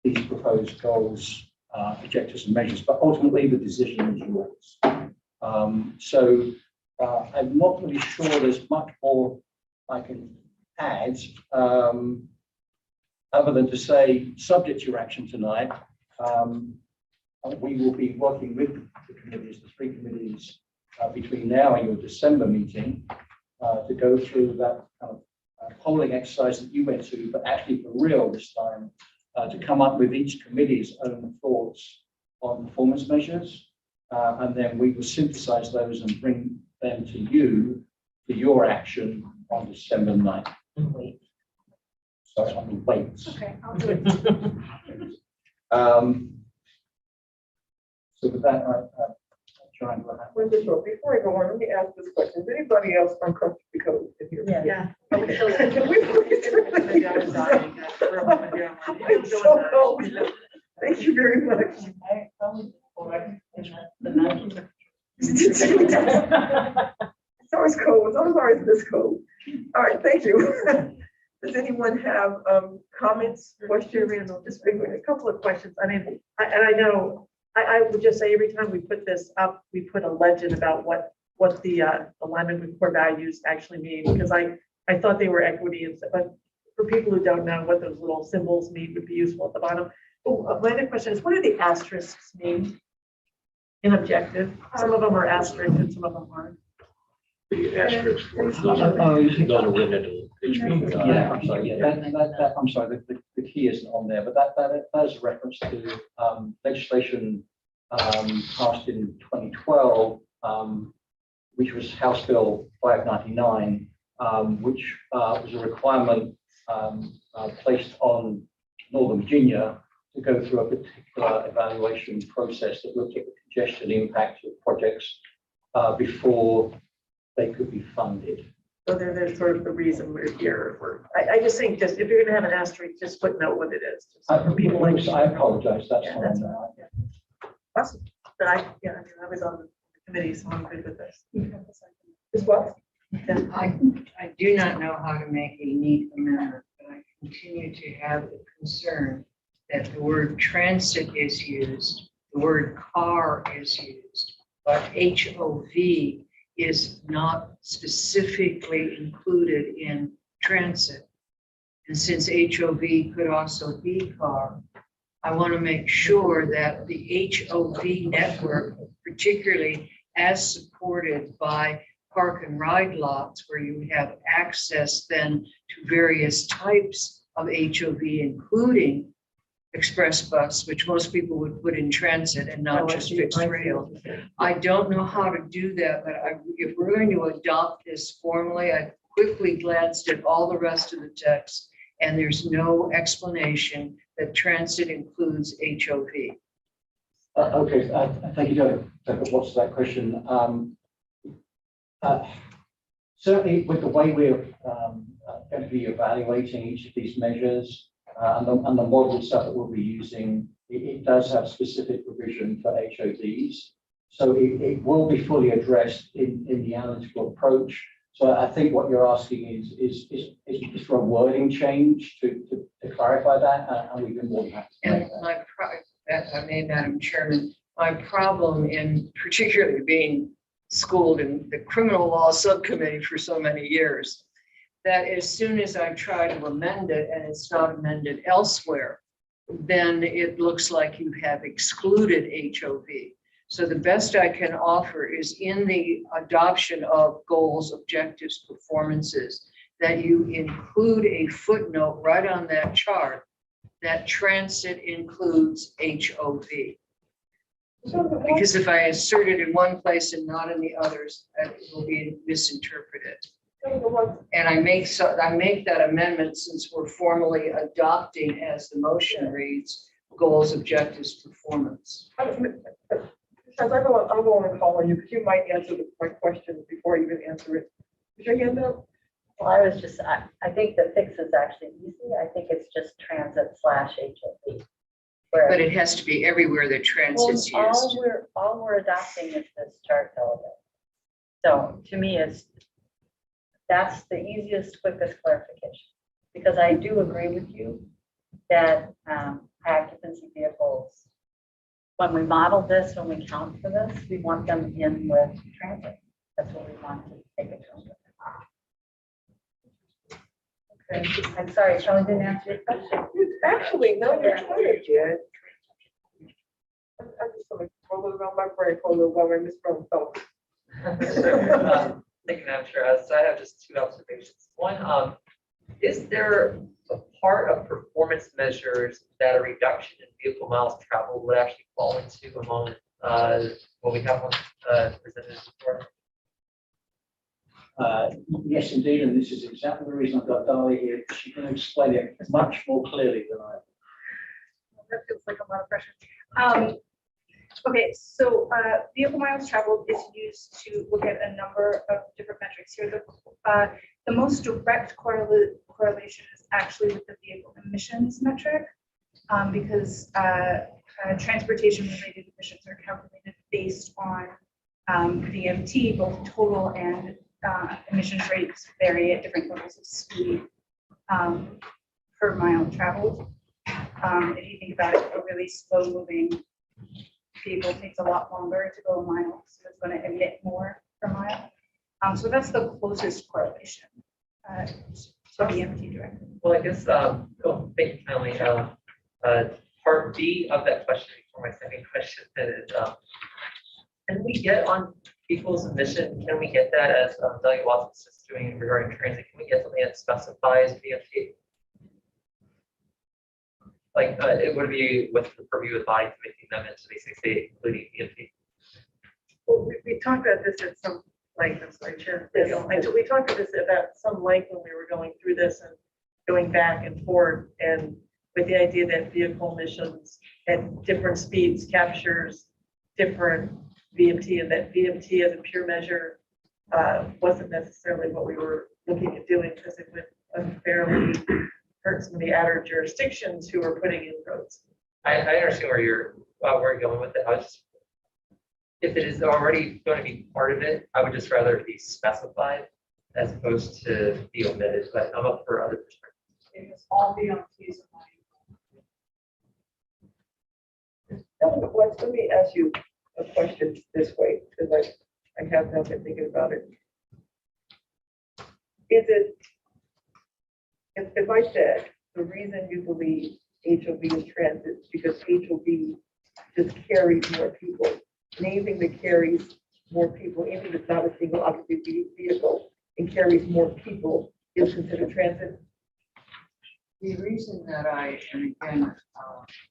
these proposed goals, objectives and measures, but ultimately the decision is yours. So I'm not really sure there's much more I can add, other than to say, subject to your action tonight, we will be working with the committees, the 3 committees, between now and your December meeting, to go through that kind of polling exercise that you went to, but actually for real this time, to come up with each committee's own thoughts on performance measures. And then we will synthesize those and bring them to you for your action on December 9th. Sorry, I mean weights. Okay, I'll do it. So with that, try and Wonderful. Before I go on, let me ask this question. Is anybody else uncomfortable because of here? Yeah. Okay. Can we please turn It's so cold. Thank you very much. It's always cold. It's always this cold. All right, thank you. Does anyone have comments, questions? Just a couple of questions. I mean, I know, I would just say every time we put this up, we put a legend about what the alignment with core values actually mean, because I thought they were equity, but for people who don't know what those little symbols mean, would be useful at the bottom. Oh, my other question is, what do the asterisks mean in objective? Some of them are asterisks and some of them aren't. The asterisks for those are written into HB. Yeah, I'm sorry. Yeah, I'm sorry. The key isn't on there, but that is a reference to legislation passed in 2012, which was House Bill 599, which was a requirement placed on Northern Virginia to go through a particular evaluation process that looked at the congestion impact of projects before they could be funded. So there's sort of the reason we're here. I just think just if you're gonna have an asterisk, just put note what it is. just for people like I apologize, that's Yeah, fine. that's all right. Awesome. But I was on the committee, so I'm good with this. As well. I do not know how to make a neat amendment, but I continue to have the concern that the word transit is used, the word car is used, but HOV is not specifically included in transit. And since HOV could also be car, I want to make sure that the HOV network, particularly as supported by park and ride lots, where you have access then to various types of HOV, including express bus, which most people would put in transit and not just fixed rail. I don't know how to do that, but if we're going to adopt this formally, I quickly glanced at all the rest of the text, and there's no explanation that transit includes HOV. Okay, thank you, Joe. What's that question? Certainly, with the way we're going to be evaluating each of these measures and the model stuff that we'll be using, it does have specific provision for HODs. So it will be fully addressed in the analytical approach. So I think what you're asking is for a wording change to clarify that, and we can more than happy to make that. Madam Chairman, my problem in particularly being schooled in the criminal law subcommittee for so many years, that as soon as I try to amend it and it's not amended elsewhere, then it looks like you have excluded HOV. So the best I can offer is in the adoption of goals, objectives, performances, that you include a footnote right on that chart that transit includes HOV. Because if I insert it in one place and not in the others, it will be misinterpreted. And I make that amendment since we're formally adopting, as the motion reads, goals, objectives, performance. Because I'll go on and call on you, because you might answer my question before you even answer it. Is your hand up? Well, I think the fix is actually easy. I think it's just transit / HOV. But it has to be everywhere that transit's used. All we're adopting is this chart element. So to me, that's the easiest, quickest clarification. Because I do agree with you that high occupancy vehicles, when we model this, when we count for this, we want them in with transit. That's what we want to take it to. Okay, I'm sorry, Shelley didn't answer your question. Actually, no, you're trying to get. I'm just going to roll it around my brain for a little while. I misspelled thought. Sure. Thank you, Madam Chair. So I have just two observations. One, is there a part of performance measures that a reduction in vehicle miles traveled would actually fall into among what we have presented before? Yes, indeed, and this is exactly the reason I've got Dali here. She can explain it much more clearly than I. That feels like a lot of pressure. Okay, so vehicle miles traveled is used to look at a number of different metrics here. The most direct correlation is actually with the vehicle emissions metric, because transportation related emissions are calculated based on VMT, both total and emissions rates vary at different levels of speed per mile traveled. If you think about it, a really slow moving vehicle takes a lot longer to go a mile, so it's going to emit more per mile. So that's the closest correlation to VMT directly. Well, I guess, cool. Thank you, Emily. Part B of that question before my second question is, can we get on people's emission? Can we get that as Delegate Watson's just doing regarding transit? Can we get something that specifies VMT? Like it would be with the purview of the body to make the amendment to basically including VMT. Well, we talked about this at some length. I'm sorry, Chair. Yes. We talked about this about some length when we were going through this and going back and forth. And with the idea that vehicle emissions at different speeds captures different VMT, and that VMT as a pure measure wasn't necessarily what we were looking at doing, because it would unfairly hurt some of the outer jurisdictions who are putting in roads. I understand where you're going with it. I was just, if it is already going to be part of it, I would just rather it be specified as opposed to be omitted, but I'm up for other perspectives. It must all be on T's and Let me ask you a question this way, because I have not been thinking about it. Is it, if I said the reason you believe HOV is transit is because HOV just carries more people, and anything that carries more people, anything that's not a single occupancy vehicle and carries more people is considered transit? The reason that and again,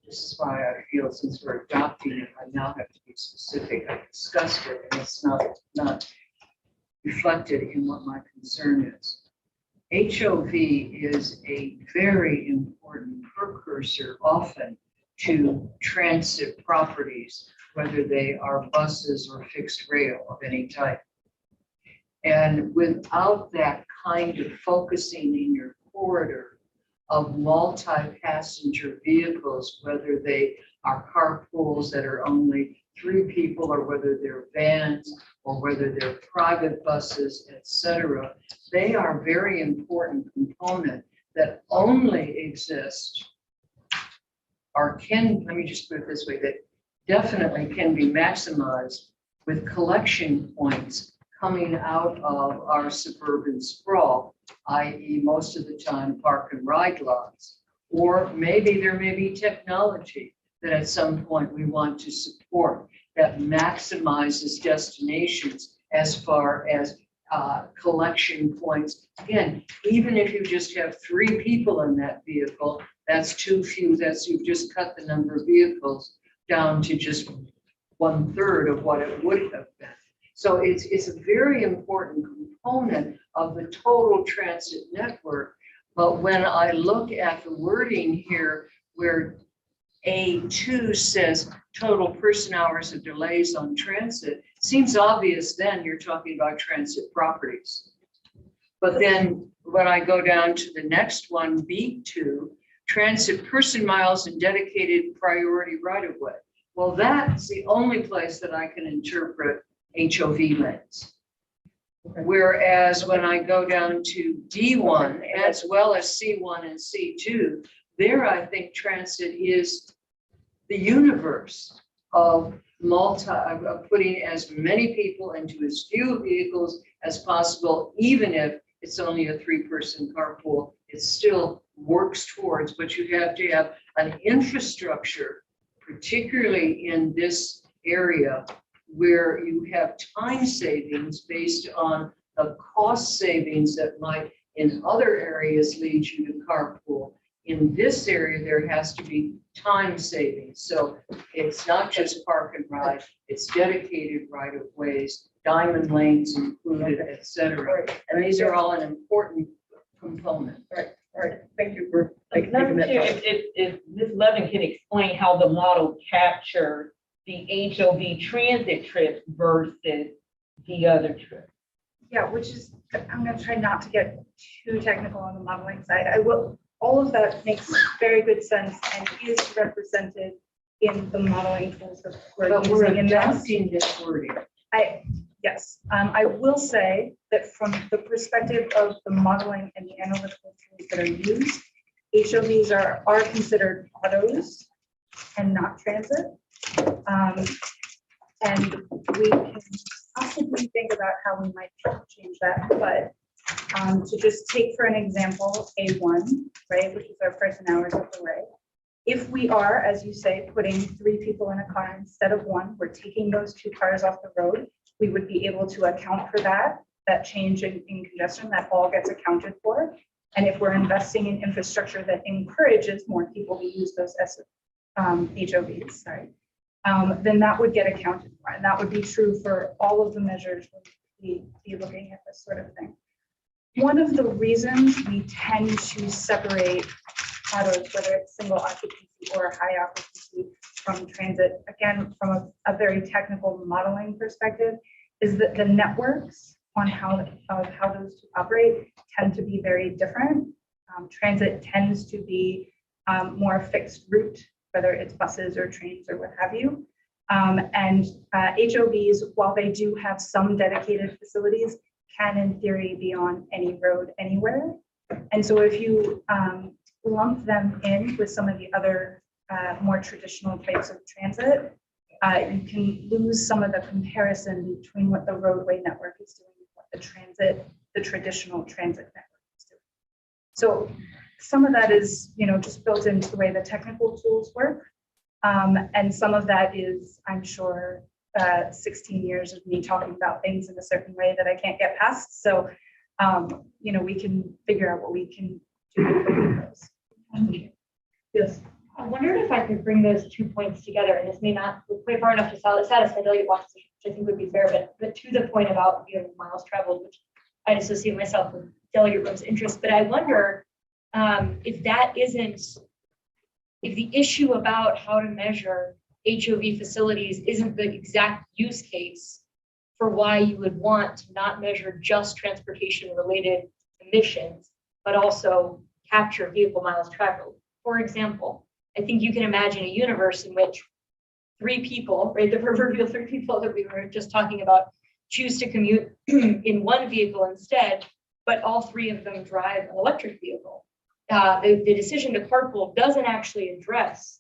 this is why I feel since we're adopting it, I now have to be specific. I discussed it and it's not reflected in what my concern is. HOV is a very important precursor often to transit properties, whether they are buses or fixed rail of any type. And without that kind of focusing in your corridor of multi-passenger vehicles, whether they are carpools that are only 3 people, or whether they're vans, or whether they're private buses, etc., they are very important component that only exist, or can, let me just put it this way, that definitely can be maximized with collection points coming out of our suburban sprawl, i.e. most of the time park and ride lots. Or maybe there may be technology that at some point we want to support that maximizes destinations as far as collection points. Again, even if you just have 3 people in that vehicle, that's too few. You've just cut the number of vehicles down to just 1/3 of what it would have been. So it's a very important component of the total transit network. But when I look at the wording here, where A2 says total person hours of delays on transit, seems obvious then you're talking about transit properties. But then when I go down to the next one, B2, transit person miles and dedicated priority right-of-way. Well, that's the only place that I can interpret HOV lanes. Whereas when I go down to D1, as well as C1 and C2, there I think transit is the universe of putting as many people into as few vehicles as possible, even if it's only a 3-person carpool. It still works towards, but you have to have an infrastructure, particularly in this area, where you have time savings based on the cost savings that might in other areas lead you to carpool. In this area, there has to be time savings. So it's not just park and ride, it's dedicated right of ways, diamond lanes included, etc. And these are all an important component. All right, thank you for Madam Chair, if Ms. Levin can explain how the model captured the HOV transit trips versus the other trips. Yeah, which is, I'm going to try not to get too technical on the modeling side. I will, all of that makes very good sense and is represented in the modeling tools that we're using in this wording. Yes, I will say that from the perspective of the modeling and the analytical tools that are used, HOVs are considered autos and not transit. And we can possibly think about how we might change that, but to just take for an example, A1, right, which is our person hours of delay. If we are, as you say, putting 3 people in a car instead of 1, we're taking those 2 cars off the road, we would be able to account for that change in congestion, that all gets accounted for. And if we're investing in infrastructure that encourages more people to use those HOVs, sorry, then that would get accounted for. And that would be true for all of the measures we'd be looking at this sort of thing. One of the reasons we tend to separate autos, whether it's single occupancy or high occupancy from transit, again, from a very technical modeling perspective, is that the networks on how those two operate tend to be very different. Transit tends to be more fixed route, whether it's buses or trains or what have you. And HOVs, while they do have some dedicated facilities, can in theory be on any road anywhere. And so if you lump them in with some of the other more traditional types of transit, you can lose some of the comparison between what the roadway network is doing and what the traditional transit network is doing. So some of that is, just built into the way the technical tools work. And some of that is, I'm sure, 16 years of me talking about things in a certain way that I can't get past. So, we can figure out what we can do with those. Yes. I wondered if I could bring those 2 points together, and this may not go quite far enough to satisfy delegate Watts, which I think would be fair, but to the point about miles traveled, which I associate myself with Delegate Rome's interest. But I wonder if the issue about how to measure HOV facilities isn't the exact use case for why you would want to not measure just transportation related emissions, but also capture vehicle miles traveled. For example, I think you can imagine a universe in which 3 people, right, the proverbial 3 people that we were just talking about, choose to commute in one vehicle instead, but all 3 of them drive an electric vehicle. The decision to carpool doesn't actually address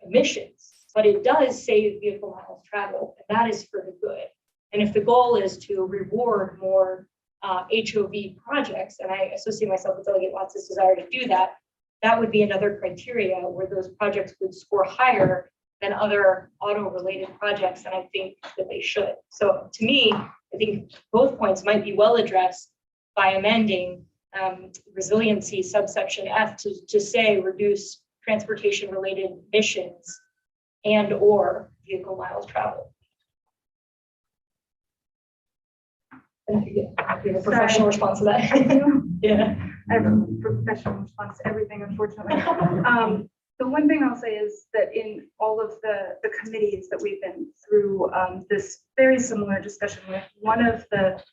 emissions, but it does save vehicle miles traveled, and that is for the good. And if the goal is to reward more HOV projects, and I associate myself with Delegate Watts' desire to do that, that would be another criteria where those projects would score higher than other auto-related projects, and I think that they should. So to me, I think both points might be well addressed by amending resiliency subsection F to say reduce transportation-related emissions and or vehicle miles traveled. And if you have a professional response to that. Yeah. I have a professional response to everything, unfortunately. The one thing I'll say is that in all of the committees that we've been through this very similar discussion with, one of the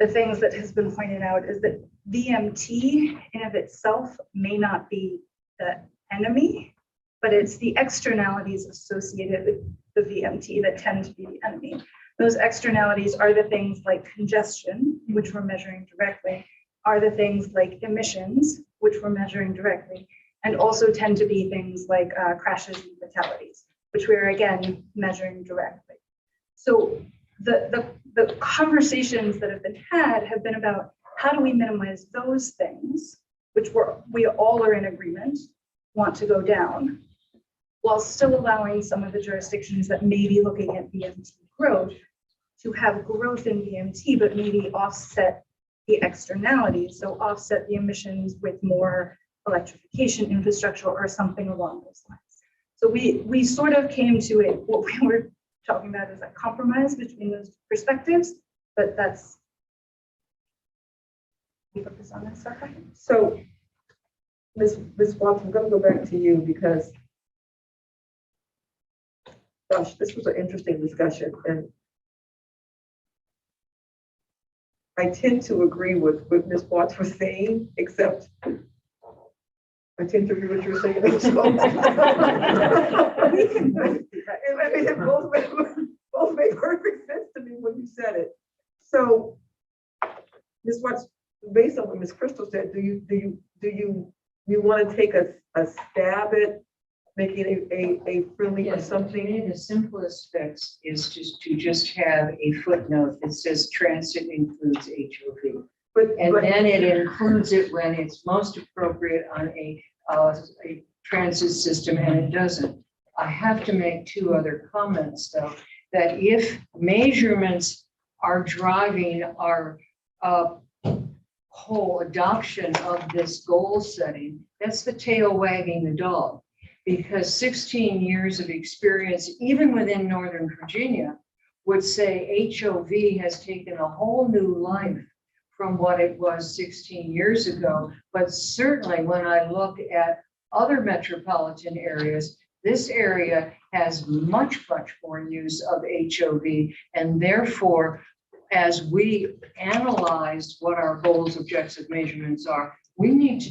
things that has been pointed out is that VMT in of itself may not be the enemy, but it's the externalities associated with the VMT that tend to be the enemy. Those externalities are the things like congestion, which we're measuring directly, are the things like emissions, which we're measuring directly, and also tend to be things like crashes and fatalities, which we're again measuring directly. So the conversations that have been had have been about how do we minimize those things, which we all are in agreement, want to go down, while still allowing some of the jurisdictions that may be looking at VMT growth to have growth in VMT, but maybe offset the externalities, so offset the emissions with more electrification infrastructure or something along those lines. So we sort of came to it, what we were talking about is a compromise between those perspectives, but that's, we focus on that stuff. So, Ms. Watts, I'm going to go back to you because, gosh, this was an interesting discussion, and I tend to agree with what Ms. Watts was saying, except I tend to agree with what you're saying. I mean, it both made perfect sense to me when you said it. So, Ms. Watts, based on what Ms. Crystal said, do you want to take a stab at making a friendly or something? The simplest fix is to just have a footnote that says transit includes HOV. And then it includes it when it's most appropriate on a transit system, and it doesn't. I have to make 2 other comments, though, that if measurements are driving our whole adoption of this goal setting, that's the tail wagging the dog. Because 16 years of experience, even within Northern Virginia, would say HOV has taken a whole new life from what it was 16 years ago. But certainly when I look at other metropolitan areas, this area has much more use of HOV. And therefore, as we analyze what our goals, objectives, measurements are, we need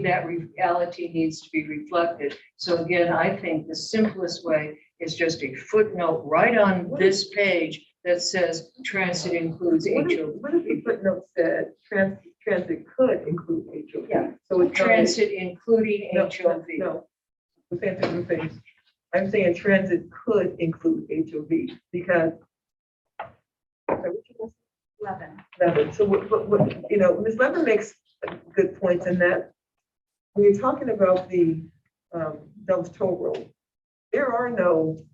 that reality needs to be reflected. So again, I think the simplest way is just a footnote right on this page that says transit includes What if HOV. the footnote said transit could include HOV? Yeah. So it's not- Transit including No, HOV. No, I'm saying two different things. I'm saying transit could include HOV because. Okay, what you gonna say? Levin. So what, you know, Ms. Levin makes good points in that when you're talking about the Dulles Toll Road, there's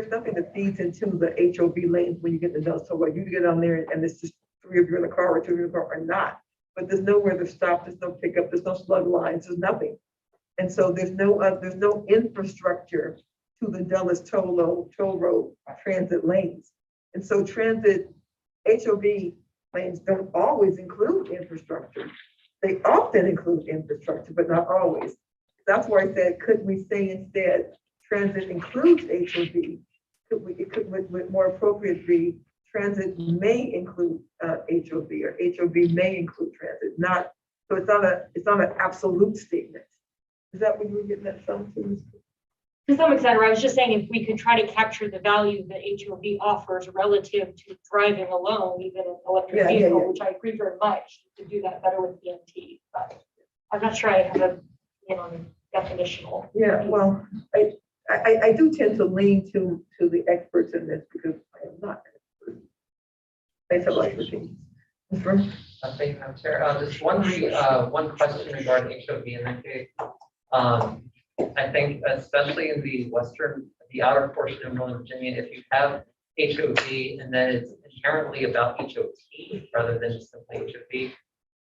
nothing that feeds into the HOV lanes when you get the Dulles Toll Road. You get on there and it's just 3 of you in the car or 2 of you in the car or not. But there's nowhere to stop, there's no pickup, there's no slug lines, there's nothing. And so there's no infrastructure to the Dulles Toll Road transit lanes. And so transit HOV lanes don't always include infrastructure. They often include infrastructure, but not always. That's why I said, could we say instead, transit includes HOV? Would more appropriate be transit may include HOV or HOV may include transit, not, so it's not an absolute statement. Is that what you were getting at some? To some extent, or I was just saying, if we could try to capture the value that HOV offers relative to driving alone, even in electric vehicle, which I agree very much, to do that better with BMT, but I'm not sure I have a, definitional. Yeah, well, I do tend to lean to the experts in this because I am not an expert. Thanks a lot for being. Thank you, Madam Chair. Just one question regarding HOV in that case. I think especially in the outer portion of Northern Virginia, if you have HOV and then it's inherently about HOT rather than just simply HOV,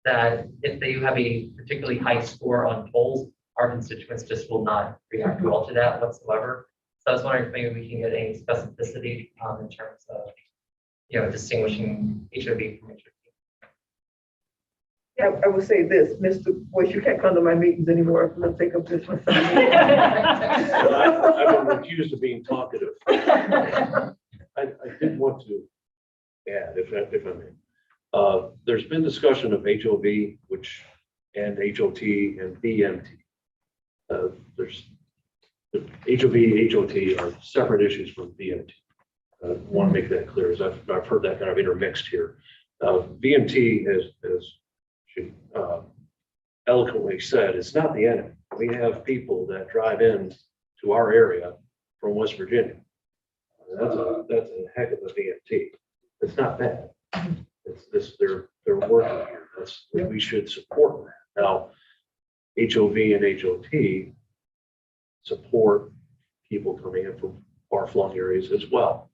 that if they have a particularly high score on tolls, our constituents just will not react well to that whatsoever. So I was wondering if maybe we can get any specificity in terms of, distinguishing HOV from HOT. I will say this, Mr. Boyce, you can't come to my meetings anymore. I'm gonna take up this one. I've been accused of being talkative. I did want to add, if I may, there's been discussion of HOV, and HOT and BMT. There's the HOV, HOT are separate issues from BMT. I want to make that clear, as I've heard that kind of intermixed here. BMT as she eloquently said, it's not the enemy. We have people that drive in to our area from West Virginia. That's a heck of a BMT. It's not bad. It's this, they're working here. We should support that. Now, HOV and HOT support people coming in from far-flung areas as well.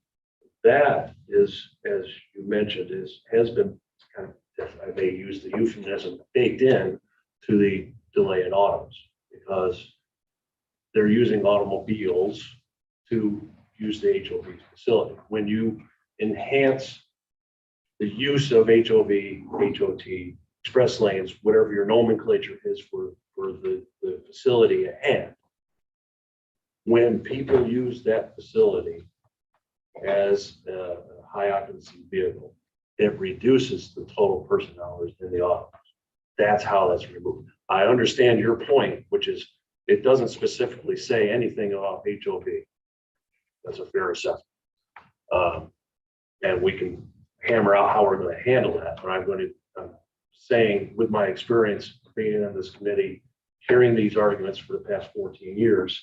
That is, as you mentioned, has been kind of, I may use the euphemism, baked in to the delay in autos, because they're using automobiles to use the HOV facility. When you enhance the use of HOV, HOT, express lanes, whatever your nomenclature is for the facility at hand, when people use that facility as a high occupancy vehicle, it reduces the total person hours in the autos. That's how that's removed. I understand your point, which is it doesn't specifically say anything about HOV. That's a fair assessment. And we can hammer out how we're going to handle that. But I'm saying, with my experience being on this committee, hearing these arguments for the past 14 years,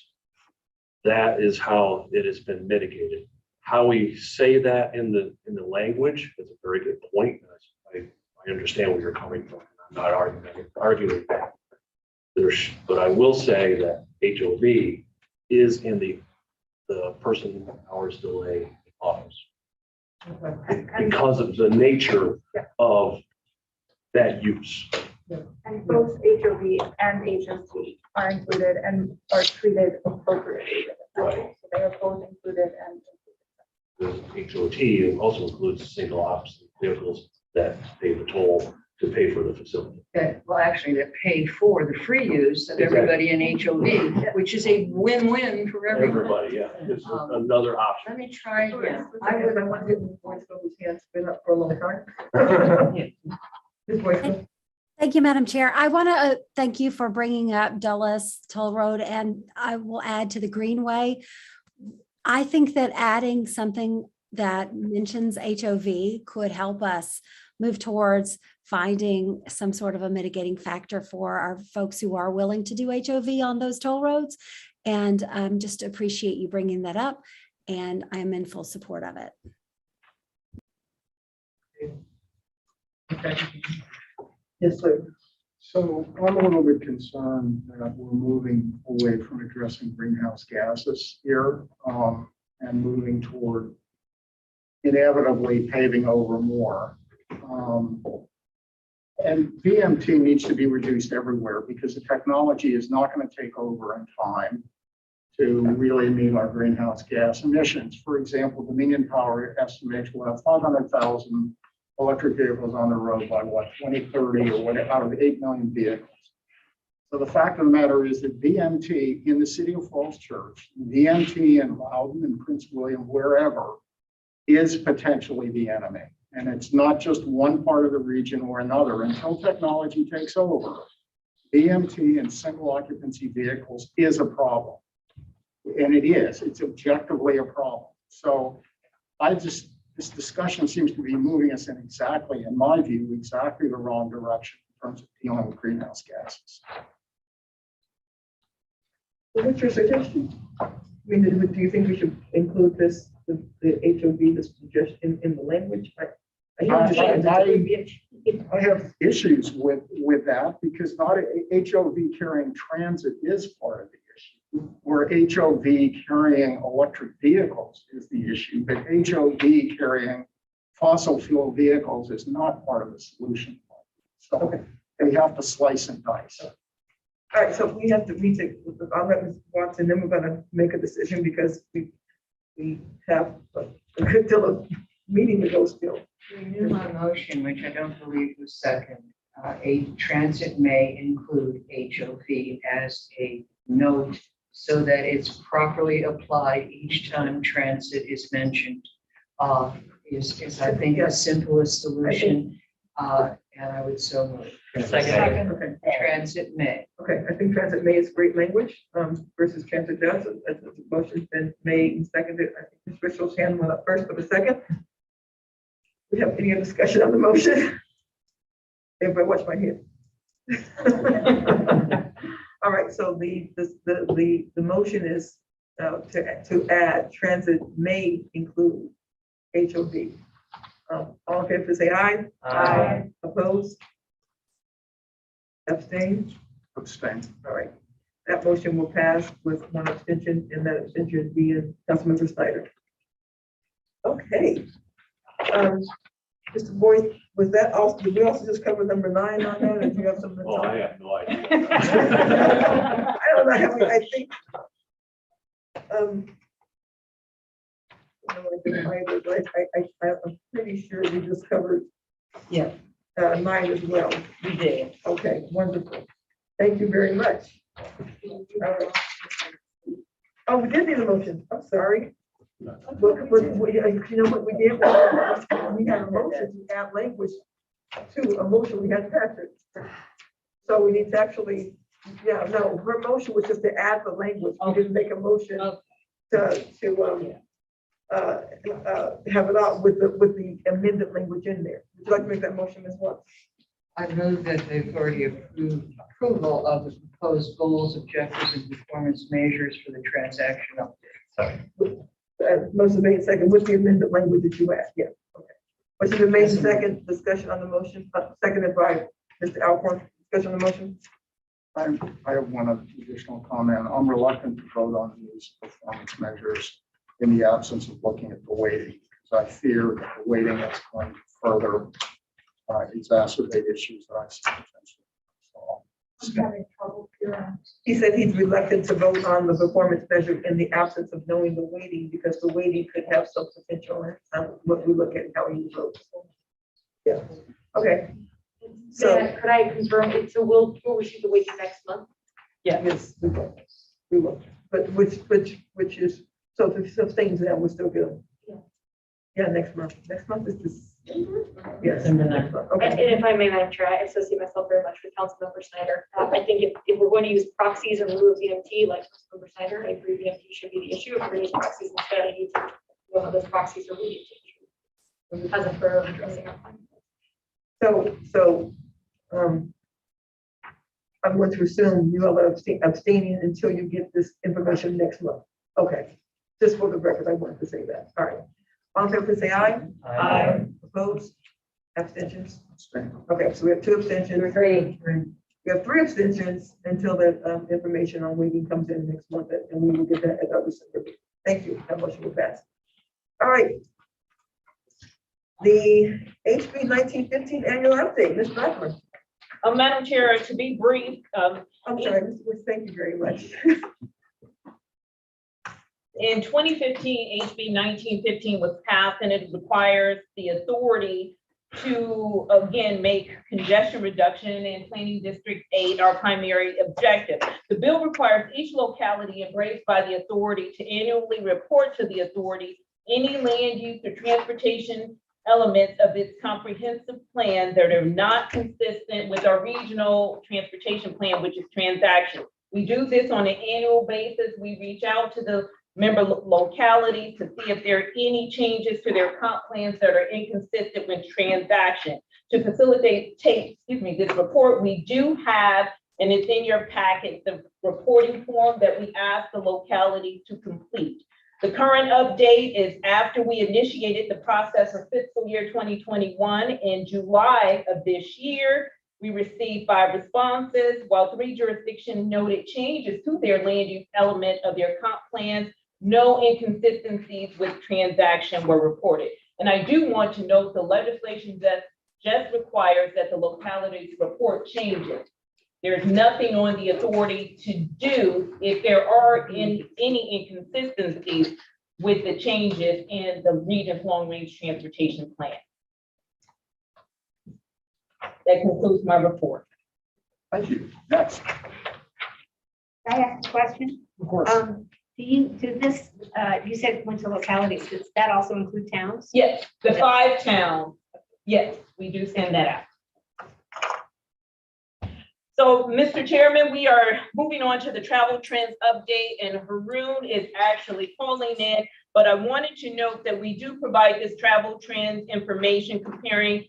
that is how it has been mitigated. How we say that in the language is a very good point. I understand where you're coming from. I'm not arguing that. But I will say that HOV is in the person hours delay autos, because of the nature of that use. And both HOV and HOT are included and are treated appropriately. Right. So they are both included and. The HOT also includes single ops vehicles that pay the toll to pay for the facility. That, well, actually, that pay for the free use of everybody in HOV, which is a win-win for everyone. Everybody, yeah, it's another option. Let me try again. I want to get Ms. Boyce, whose hand's been up for a long time. Ms. Boyce. Thank you, Madam Chair. I want to thank you for bringing up Dulles Toll Road, and I will add to the Greenway. I think that adding something that mentions HOV could help us move towards finding some sort of a mitigating factor for our folks who are willing to do HOV on those toll roads. And just appreciate you bringing that up, and I'm in full support of it. Yes, sir. So I'm a little bit concerned that we're moving away from addressing greenhouse gases here and moving toward inevitably paving over more. And VMT needs to be reduced everywhere because the technology is not going to take over in time to really meet our greenhouse gas emissions. For example, Dominion Power estimates we'll have 500,000 electric vehicles on the road by what, 2030 or whatever, out of 8 million vehicles. So the fact of the matter is that VMT in the city of Falls Church, VMT in Loudon and Prince William, wherever, is potentially the enemy. And it's not just one part of the region or another. Until technology takes over, VMT and single occupancy vehicles is a problem. And it is, it's objectively a problem. So this discussion seems to be moving us in exactly, in my view, exactly the wrong direction in terms of dealing with greenhouse gases. What's your suggestion? I mean, do you think we should include this, the HOV, this suggestion in the language? I have issues with that because not HOV carrying transit is part of the issue, where HOV carrying electric vehicles is the issue, but HOV carrying fossil fuel vehicles is not part of the solution. So we have to slice and dice. All right, so we have to retake, I'll let Ms. Watson, then we're gonna make a decision because we have a good deal of meeting to go still. Renew my motion, which I don't believe was second. A transit may include HOV as a note so that it's properly applied each time transit is mentioned. Is I think the simplest solution. And I would so move. Second. Okay. Transit may. Okay, I think transit may is great language versus transit does. As the motion's been made and seconded, I think Ms. Richard's hand went up first for the second. We have any other discussion on the motion? Everybody watch my head. All right, so the motion is to add transit may include HOV. All in favor, say aye. Aye. Opposed? Abstain? Abstain. All right. That motion will pass with one abstention, and that abstention being Councilmember Snyder. Okay. Mr. Boyd, was that also, did we also just cover number 9 on that, or do you have something to Oh, talk? I have no idea. I don't know, I think, I'm pretty sure we just covered, Yeah, 9 as well. we did. Okay, wonderful. Thank you very much. Oh, we did need a motion. I'm sorry. But you know what we did? We had a motion to add language to a motion we had passed. So we need to actually, yeah, no, her motion was just to add the language. We didn't make a motion to have it out with the amended language in there. Would you like to make that motion as well? I move that the authority approve approval of the proposed goals, objectives, and performance measures for the transaction update. Motion made second with the amended language that you asked. Yeah. Okay. Motion been made second. Discussion on the motion. Seconded by Mr. Alcorn. Discussion on the motion. I have one additional comment. I'm reluctant to vote on these performance measures in the absence of looking at the weighting, because I fear that the weighting is going to further exacerbate issues that I see potentially. So, I'm having trouble here. He said he's reluctant to vote on the performance measure in the absence of knowing the weighting, because the weighting could have some potential in what we look at how he votes. Yeah, okay. So, Could I confirm it? So we'll receive the wages next month? yes, we will, but which is, so if it sustains that, we're still good. Yeah, next month is this. Yes. next month. And Okay, if I may, Madam Chair, I associate myself very much with Councilmember Snyder. I think if we're going to use proxies in lieu of VMT, like Councilmember Snyder, I agree VMT should be the issue. If we're going to use proxies instead, I need to know how those proxies are really taken as a for addressing our findings. so, I'm going to assume you all are abstaining until you get this information next month. Okay, just for the record, I wanted to say that. All right. All in favor, say aye. Aye. Opposed? Abstentions? Okay, so we have 2 abstentions. Three. We have 3 abstentions until the information on waiving comes in next month, and we will get that at our December meeting. Thank you. That motion will pass. All right. The HB 1915 annual update, Ms. Blackburn. Madam Chair, to be brief, I'm sorry, Ms. Woods, thank you very much. in 2015, HB 1915 was passed, and it requires the authority to, again, make congestion reduction in Planning District 8 our primary objective. The bill requires each locality embraced by the authority to annually report to the authority any land use or transportation elements of its comprehensive plan that are not consistent with our regional transportation plan, which is transaction. We do this on an annual basis. We reach out to the member localities to see if there are any changes to their comp plans that are inconsistent with transaction. To facilitate this report, we do have, and it's in your packet, the reporting form that we ask the locality to complete. The current update is after we initiated the process for fiscal year 2021 in July of this year. We received 5 responses, while 3 jurisdictions noted changes to their land use element of their comp plans. No inconsistencies with transaction were reported. And I do want to note the legislation that just requires that the localities report changes. There's nothing on the authority to do if there are any inconsistencies with the changes in the region's long-range transportation plan. That concludes my report. Thank you. Next. Can I ask a question? Of course. You said it went to localities, does that also include towns? Yes, the 5 towns. Yes, we do send that out. So, Mr. Chairman, we are moving on to the travel trends update, and Haroon is actually calling in, but I wanted to note that we do provide this travel trends information comparing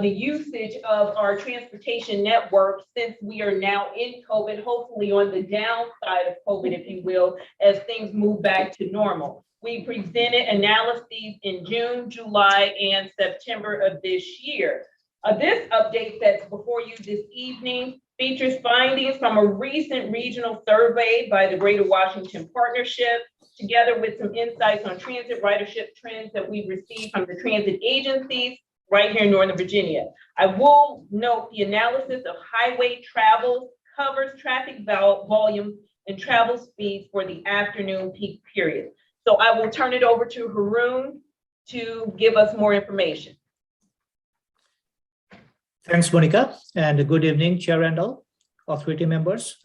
the usage of our transportation network since we are now in COVID, hopefully on the downside of COVID, if you will, as things move back to normal. We presented analyses in June, July, and September of this year. This update that's before you this evening features findings from a recent regional survey by the Greater Washington Partnership, together with some insights on transit ridership trends that we received from the transit agencies right here in Northern Virginia. I will note the analysis of highway travel covers traffic volume and travel speeds for the afternoon peak period. So I will turn it over to Haroon to give us more information. Thanks, Monica, and good evening, Chair and all authority members.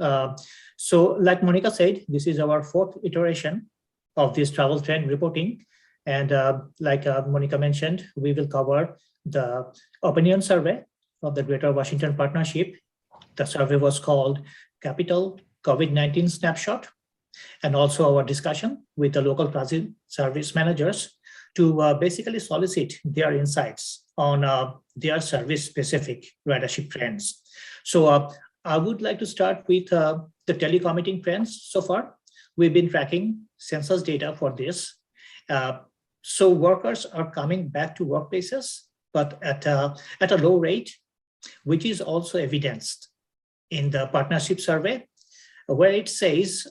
So like Monica said, this is our 4th iteration of this travel trend reporting. And like Monica mentioned, we will cover the opinion survey of the Greater Washington Partnership. The survey was called Capital COVID-19 Snapshot, and also our discussion with the local transit service managers to basically solicit their insights on their service-specific ridership trends. So I would like to start with the telecommuting trends so far. We've been tracking census data for this. So workers are coming back to workplaces, but at a low rate, which is also evidenced in the partnership survey, where it says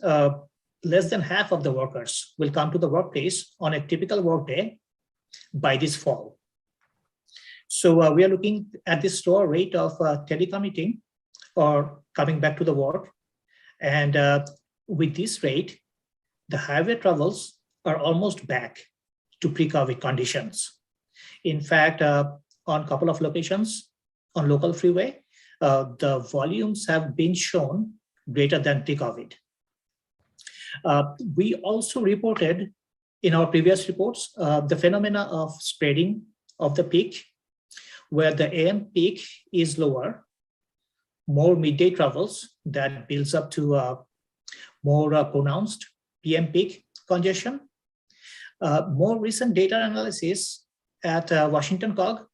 less than half of the workers will come to the workplace on a typical workday by this fall. So we are looking at this slower rate of telecommuting or coming back to the work. And with this rate, the highway travels are almost back to pre-COVID conditions. In fact, on a couple of locations on local freeway, the volumes have been shown greater than pre-COVID. We also reported in our previous reports the phenomena of spreading of the peak, where the AM peak is lower, more midday travels that builds up to more pronounced PM peak congestion. More recent data analysis at Washington COG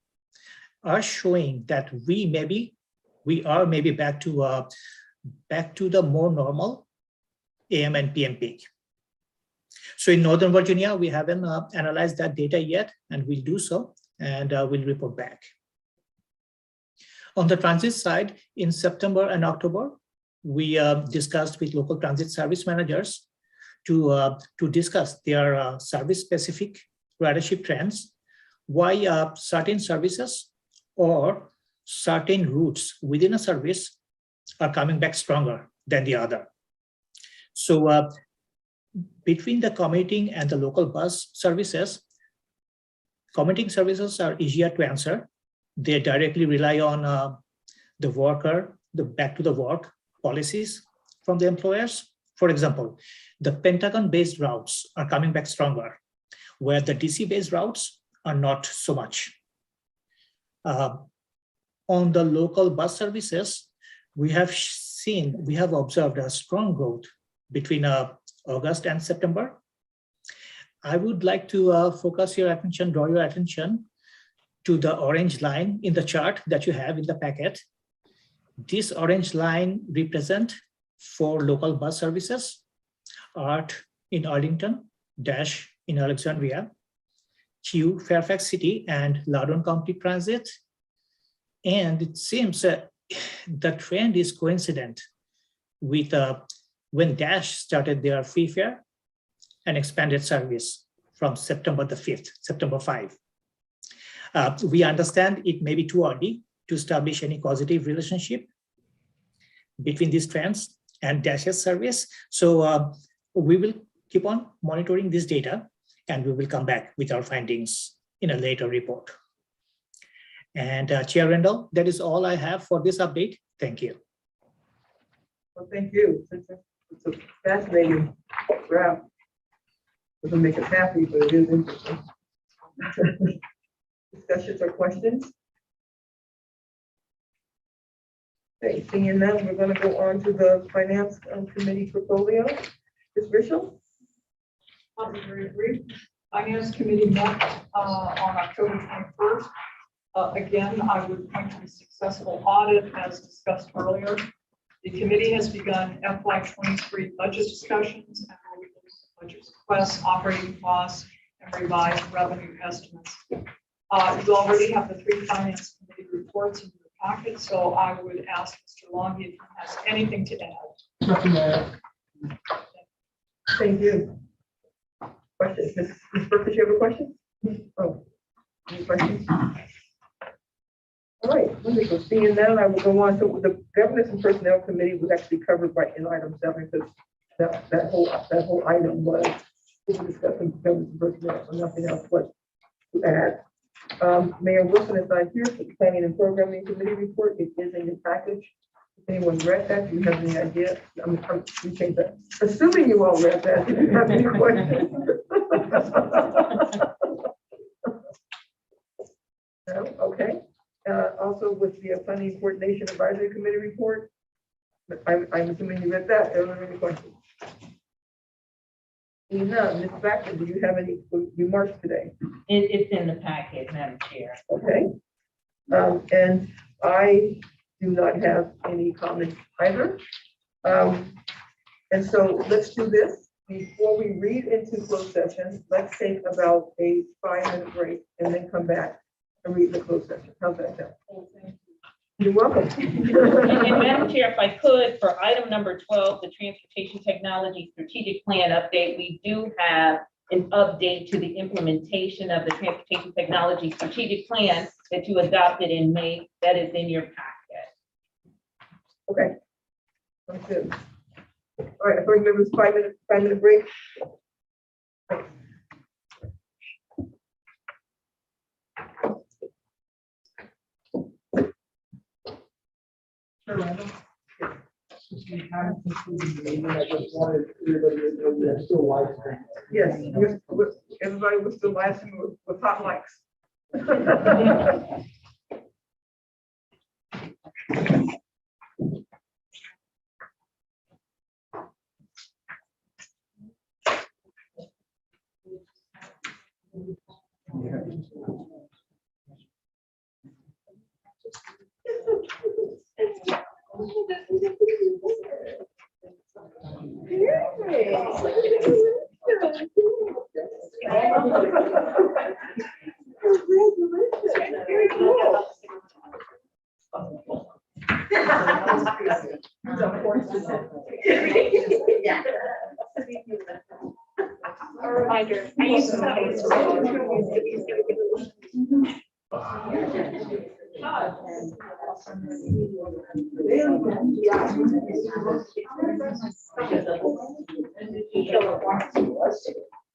are showing that we are maybe back to the more normal AM and PM peak. So in Northern Virginia, we haven't analyzed that data yet, and we'll do so, and we'll report back. On the transit side, in September and October, we discussed with local transit service managers to discuss their service-specific ridership trends, why certain services or certain routes within a service are coming back stronger than the other. So between the commuting and the local bus services, commuting services are easier to answer. They directly rely on the worker, the back to the work policies from the employers. For example, the Pentagon-based routes are coming back stronger, where the DC-based routes are not so much. On the local bus services, we have observed a strong growth between August and September. I would like to draw your attention to the orange line in the chart that you have in the packet. This orange line represents for local bus services, ART in Arlington, DASH in Alexandria, Q Fairfax City, and Loudoun County Transit. And it seems the trend is coincident with when DASH started their free fare and expanded service from September the 5th, September 5. We understand it may be too early to establish any positive relationship between these trends and DASH's service. So we will keep on monitoring this data, and we will come back with our findings in a later report. And Chair Rendell, that is all I have for this update. Thank you. Well, thank you. It's a fascinating graph. Doesn't make us happy, but it is interesting. Discussions or questions? Okay, seeing none, we're going to go on to the Finance Committee portfolio. Ms. Rischel? I'll be very brief. Finance Committee met on October 21st. Again, I would point to the successful audit as discussed earlier. The committee has begun FY23 budget discussions and will release budget requests, operating costs, and revised revenue estimates. You already have the 3 Finance Committee reports in your packet, so I would ask Mr. Longy if he has anything to add. Nothing to add. Thank you. Questions? Ms. Burke, did you have a question? Oh, any questions? All right, wonderful. Seeing that, I will go on. So the Governance and Personnel Committee was actually covered by in item 7 because that whole item was discussing governance and personnel, so nothing else was to add. Mayor Wilson is not here for the Planning and Programming Committee report. It is in your package. If anyone read that, do you have any idea? I'm change that. Assuming you all read that, do you have any questions? No? Okay. Also with the Planning Coordination Advisory Committee report, I'm assuming you read that. Are there any questions? None. Ms. Baxter, do you have any remarks today? It's in the packet, Madam Chair. Okay. And I do not have any comments either. And so let's do this. Before we read into closed session, let's take about a 5-minute break and then come back and read the closed session. How's that sound? You're welcome. And Madam Chair, if I could, for item number 12, the Transportation Technology Strategic Plan update, we do have an update to the implementation of the Transportation Technology Strategic Plan that you adopted in May. That is in your packet. Okay. Sounds good. All right, I thought there was 5-minute break. Since we haven't concluded the meeting, I just wanted everybody to know we are still live streaming. Yes, everybody was still laughing with hot mics. A reminder, I used to.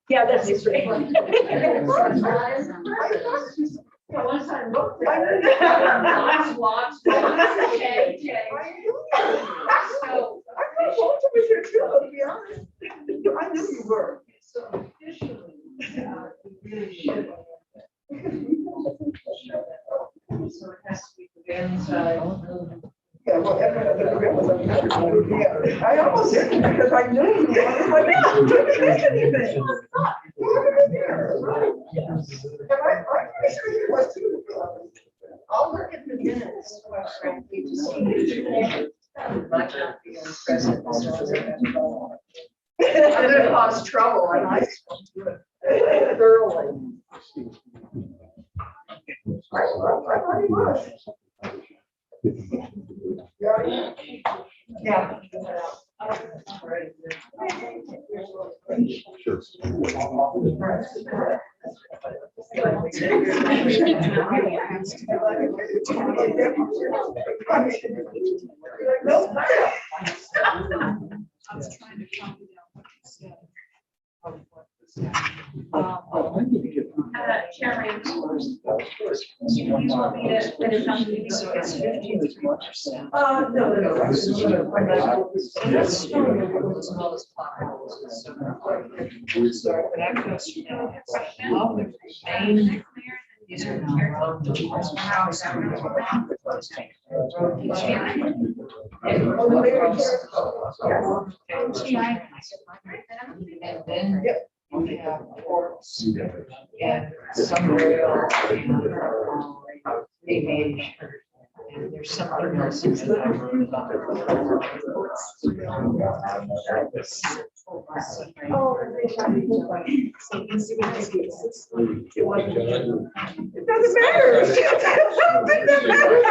Yeah, that's just right. One time, look. So, I thought Walter was here too, to be honest. I knew you were. So officially, really should. So it has to be the inside. Yeah, well, yeah, I almost did it because I knew you were. I was like, yeah, I couldn't miss anything. I'm pretty sure you was too. I'll look at the minutes, frankly, to see. Might not be present. I'm gonna cause trouble, and I thoroughly. I thought he was. Yeah. I was trying to copy down what you said. Chairman, do you want me to finish on the meeting? So it's 15%. No. That's still as well as potholes. So that goes from Main. These are not. And then we have ports and some rail and aviation. And there's something else that I wrote about. It doesn't matter. It doesn't matter,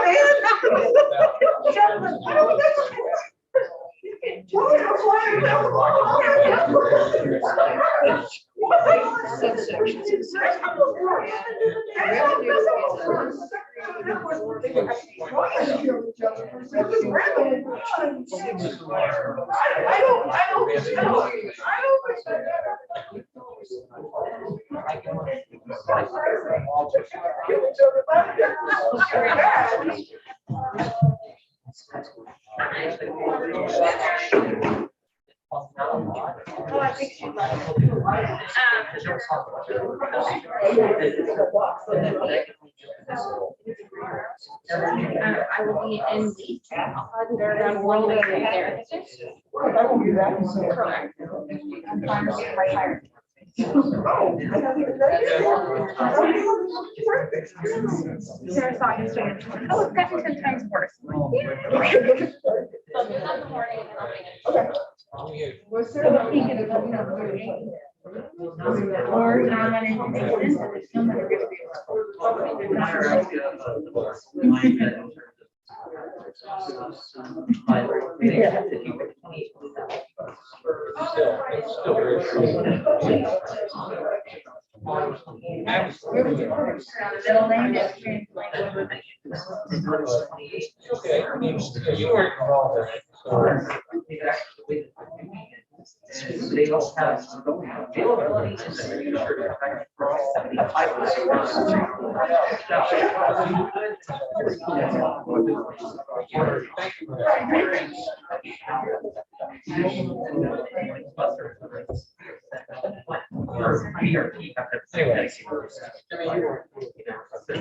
Oh, I think she left. I will be in the they're one way there. I won't be that. Correct. I'm trying to get right higher. Sarah saw it yesterday. Oh, it's gotten 10 times worse. So do that in the morning and I'll finish. Was Sarah? Or not in this, there's so much. Middle name is translated. Okay, you weren't involved in it. They all have availability in the future.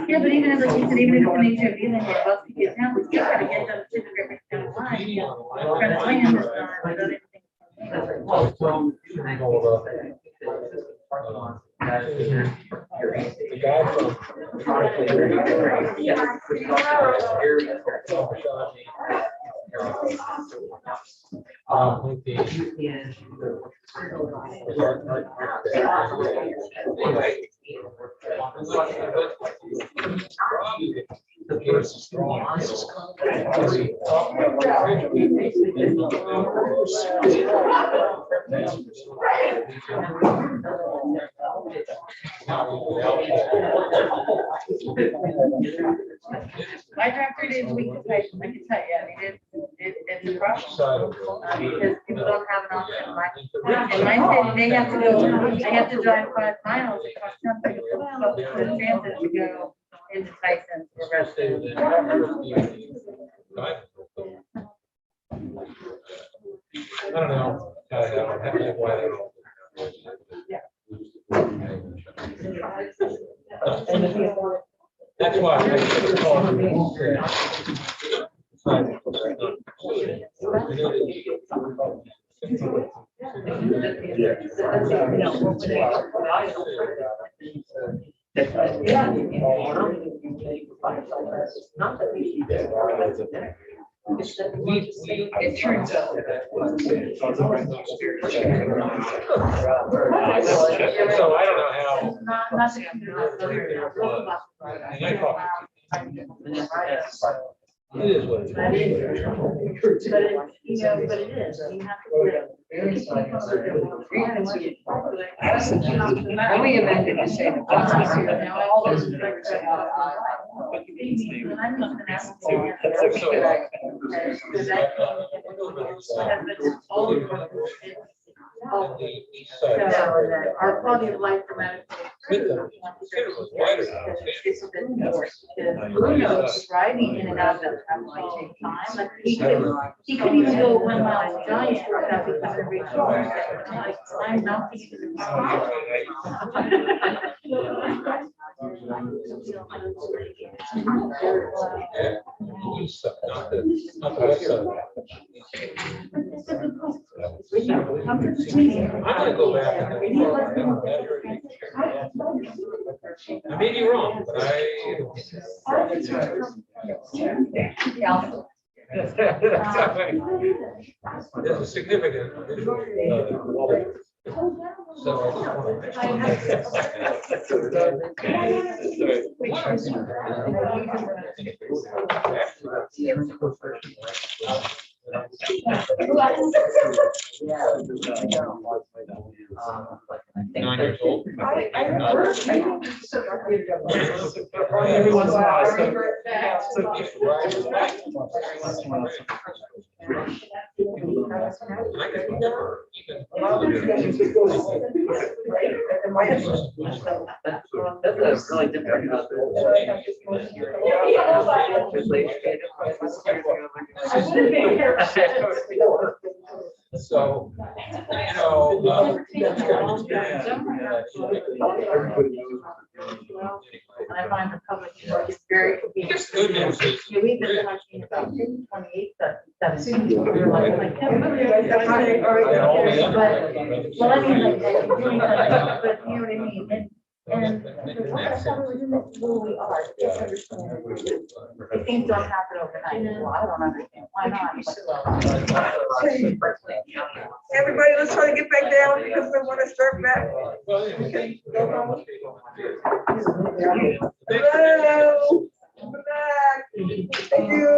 Yeah, but even as like you said, even if it's an HOV, then your bus can get down, we still gotta get them to the river down the line. You know, try to plan this, but other The guy I drive 3 days a week to Tyson, I can tell you, I mean, it's a rush. Because people don't have an option, in my city, they have to go, I have to drive 5 miles across country to the transit to go into Tyson or Redstone. I don't know. That's why I call It turns out that. So I don't know how. It is what it is. But it, you know, but it is, you have to. Only amended to say the buses here now, all those. Our quality of life dramatically. Who knows, driving in and out of that traffic all the time, like he could even go 1 mile giant without becoming a regional. Like, I'm not. I'm gonna go back and I may be wrong, but there's a significant That's really different. So, you know, I find the public is very. good news is. We've been talking about 28, 17. We're like, but, well, I mean, like, doing that, but you know what I mean? And that's how we we are, just understand. If things don't happen overnight, well, I don't understand, why not? Everybody, let's try to get back down because we want to start back. Hello, I'm back. Thank you.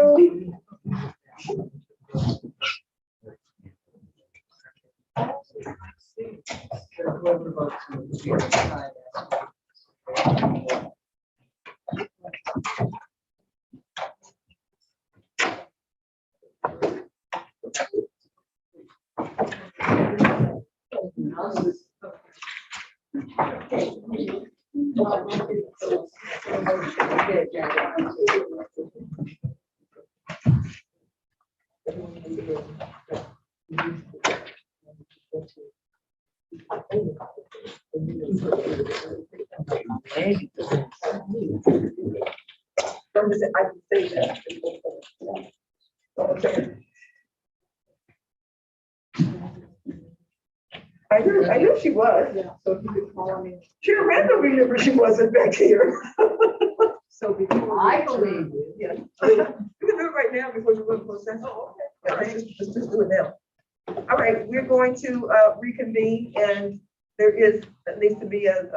I can say that. Okay. I knew she was. Yeah, so if you could call me. She Randall remember she wasn't back here. So before. I believe you. Yeah. We can do it right now before you go to closed session. Oh, okay. Yeah, let's just do it now. All right, we're going to reconvene, and there needs to be an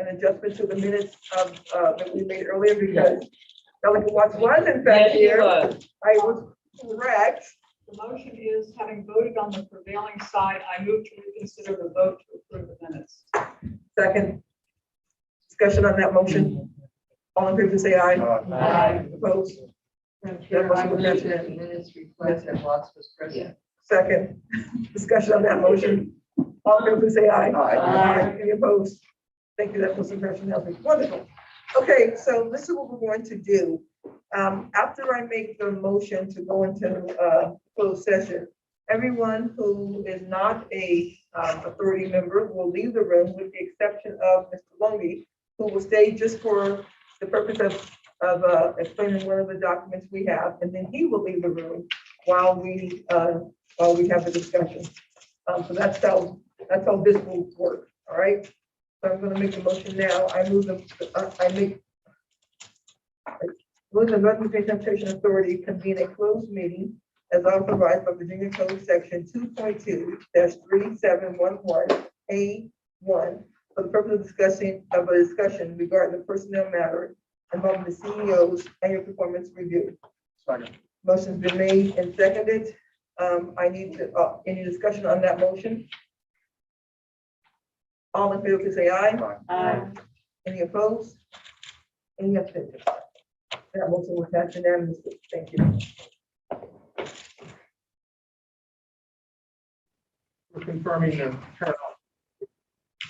adjustment to the minutes of that we made earlier because Delegate Watts was in fact here. I was correct. The motion is, having voted on the prevailing side, I move to reconsider the vote to approve the minutes. Second. Discussion on that motion. All in favor, say aye. Aye. Opposed? Chair, I believe that the minutes reflect that Watts was present. Second. Discussion on that motion. All in favor, say aye. Aye. Any opposed? Thank you. That was impression. Wonderful. Okay, so this is what we're going to do. After I make the motion to go into closed session, everyone who is not a authority member will leave the room with the exception of Mr. Lungi, who will stay just for the purpose of explaining one of the documents we have, and then he will leave the room while we have the discussion. So that's how this will work. All right. So I'm going to make the motion now. I move the Northern Transportation Authority convene a closed meeting as authorized by Virginia Code Section 2.2-3711A1 for the purpose of a discussion regarding the personnel matter involving the CEO's annual performance review. Second. Motion's been made and seconded. I need to, any discussion on that motion? All in favor, please say aye. Aye. Any opposed? Any abstentions? That motion was passed unanimously. Thank you. We're confirming the turnout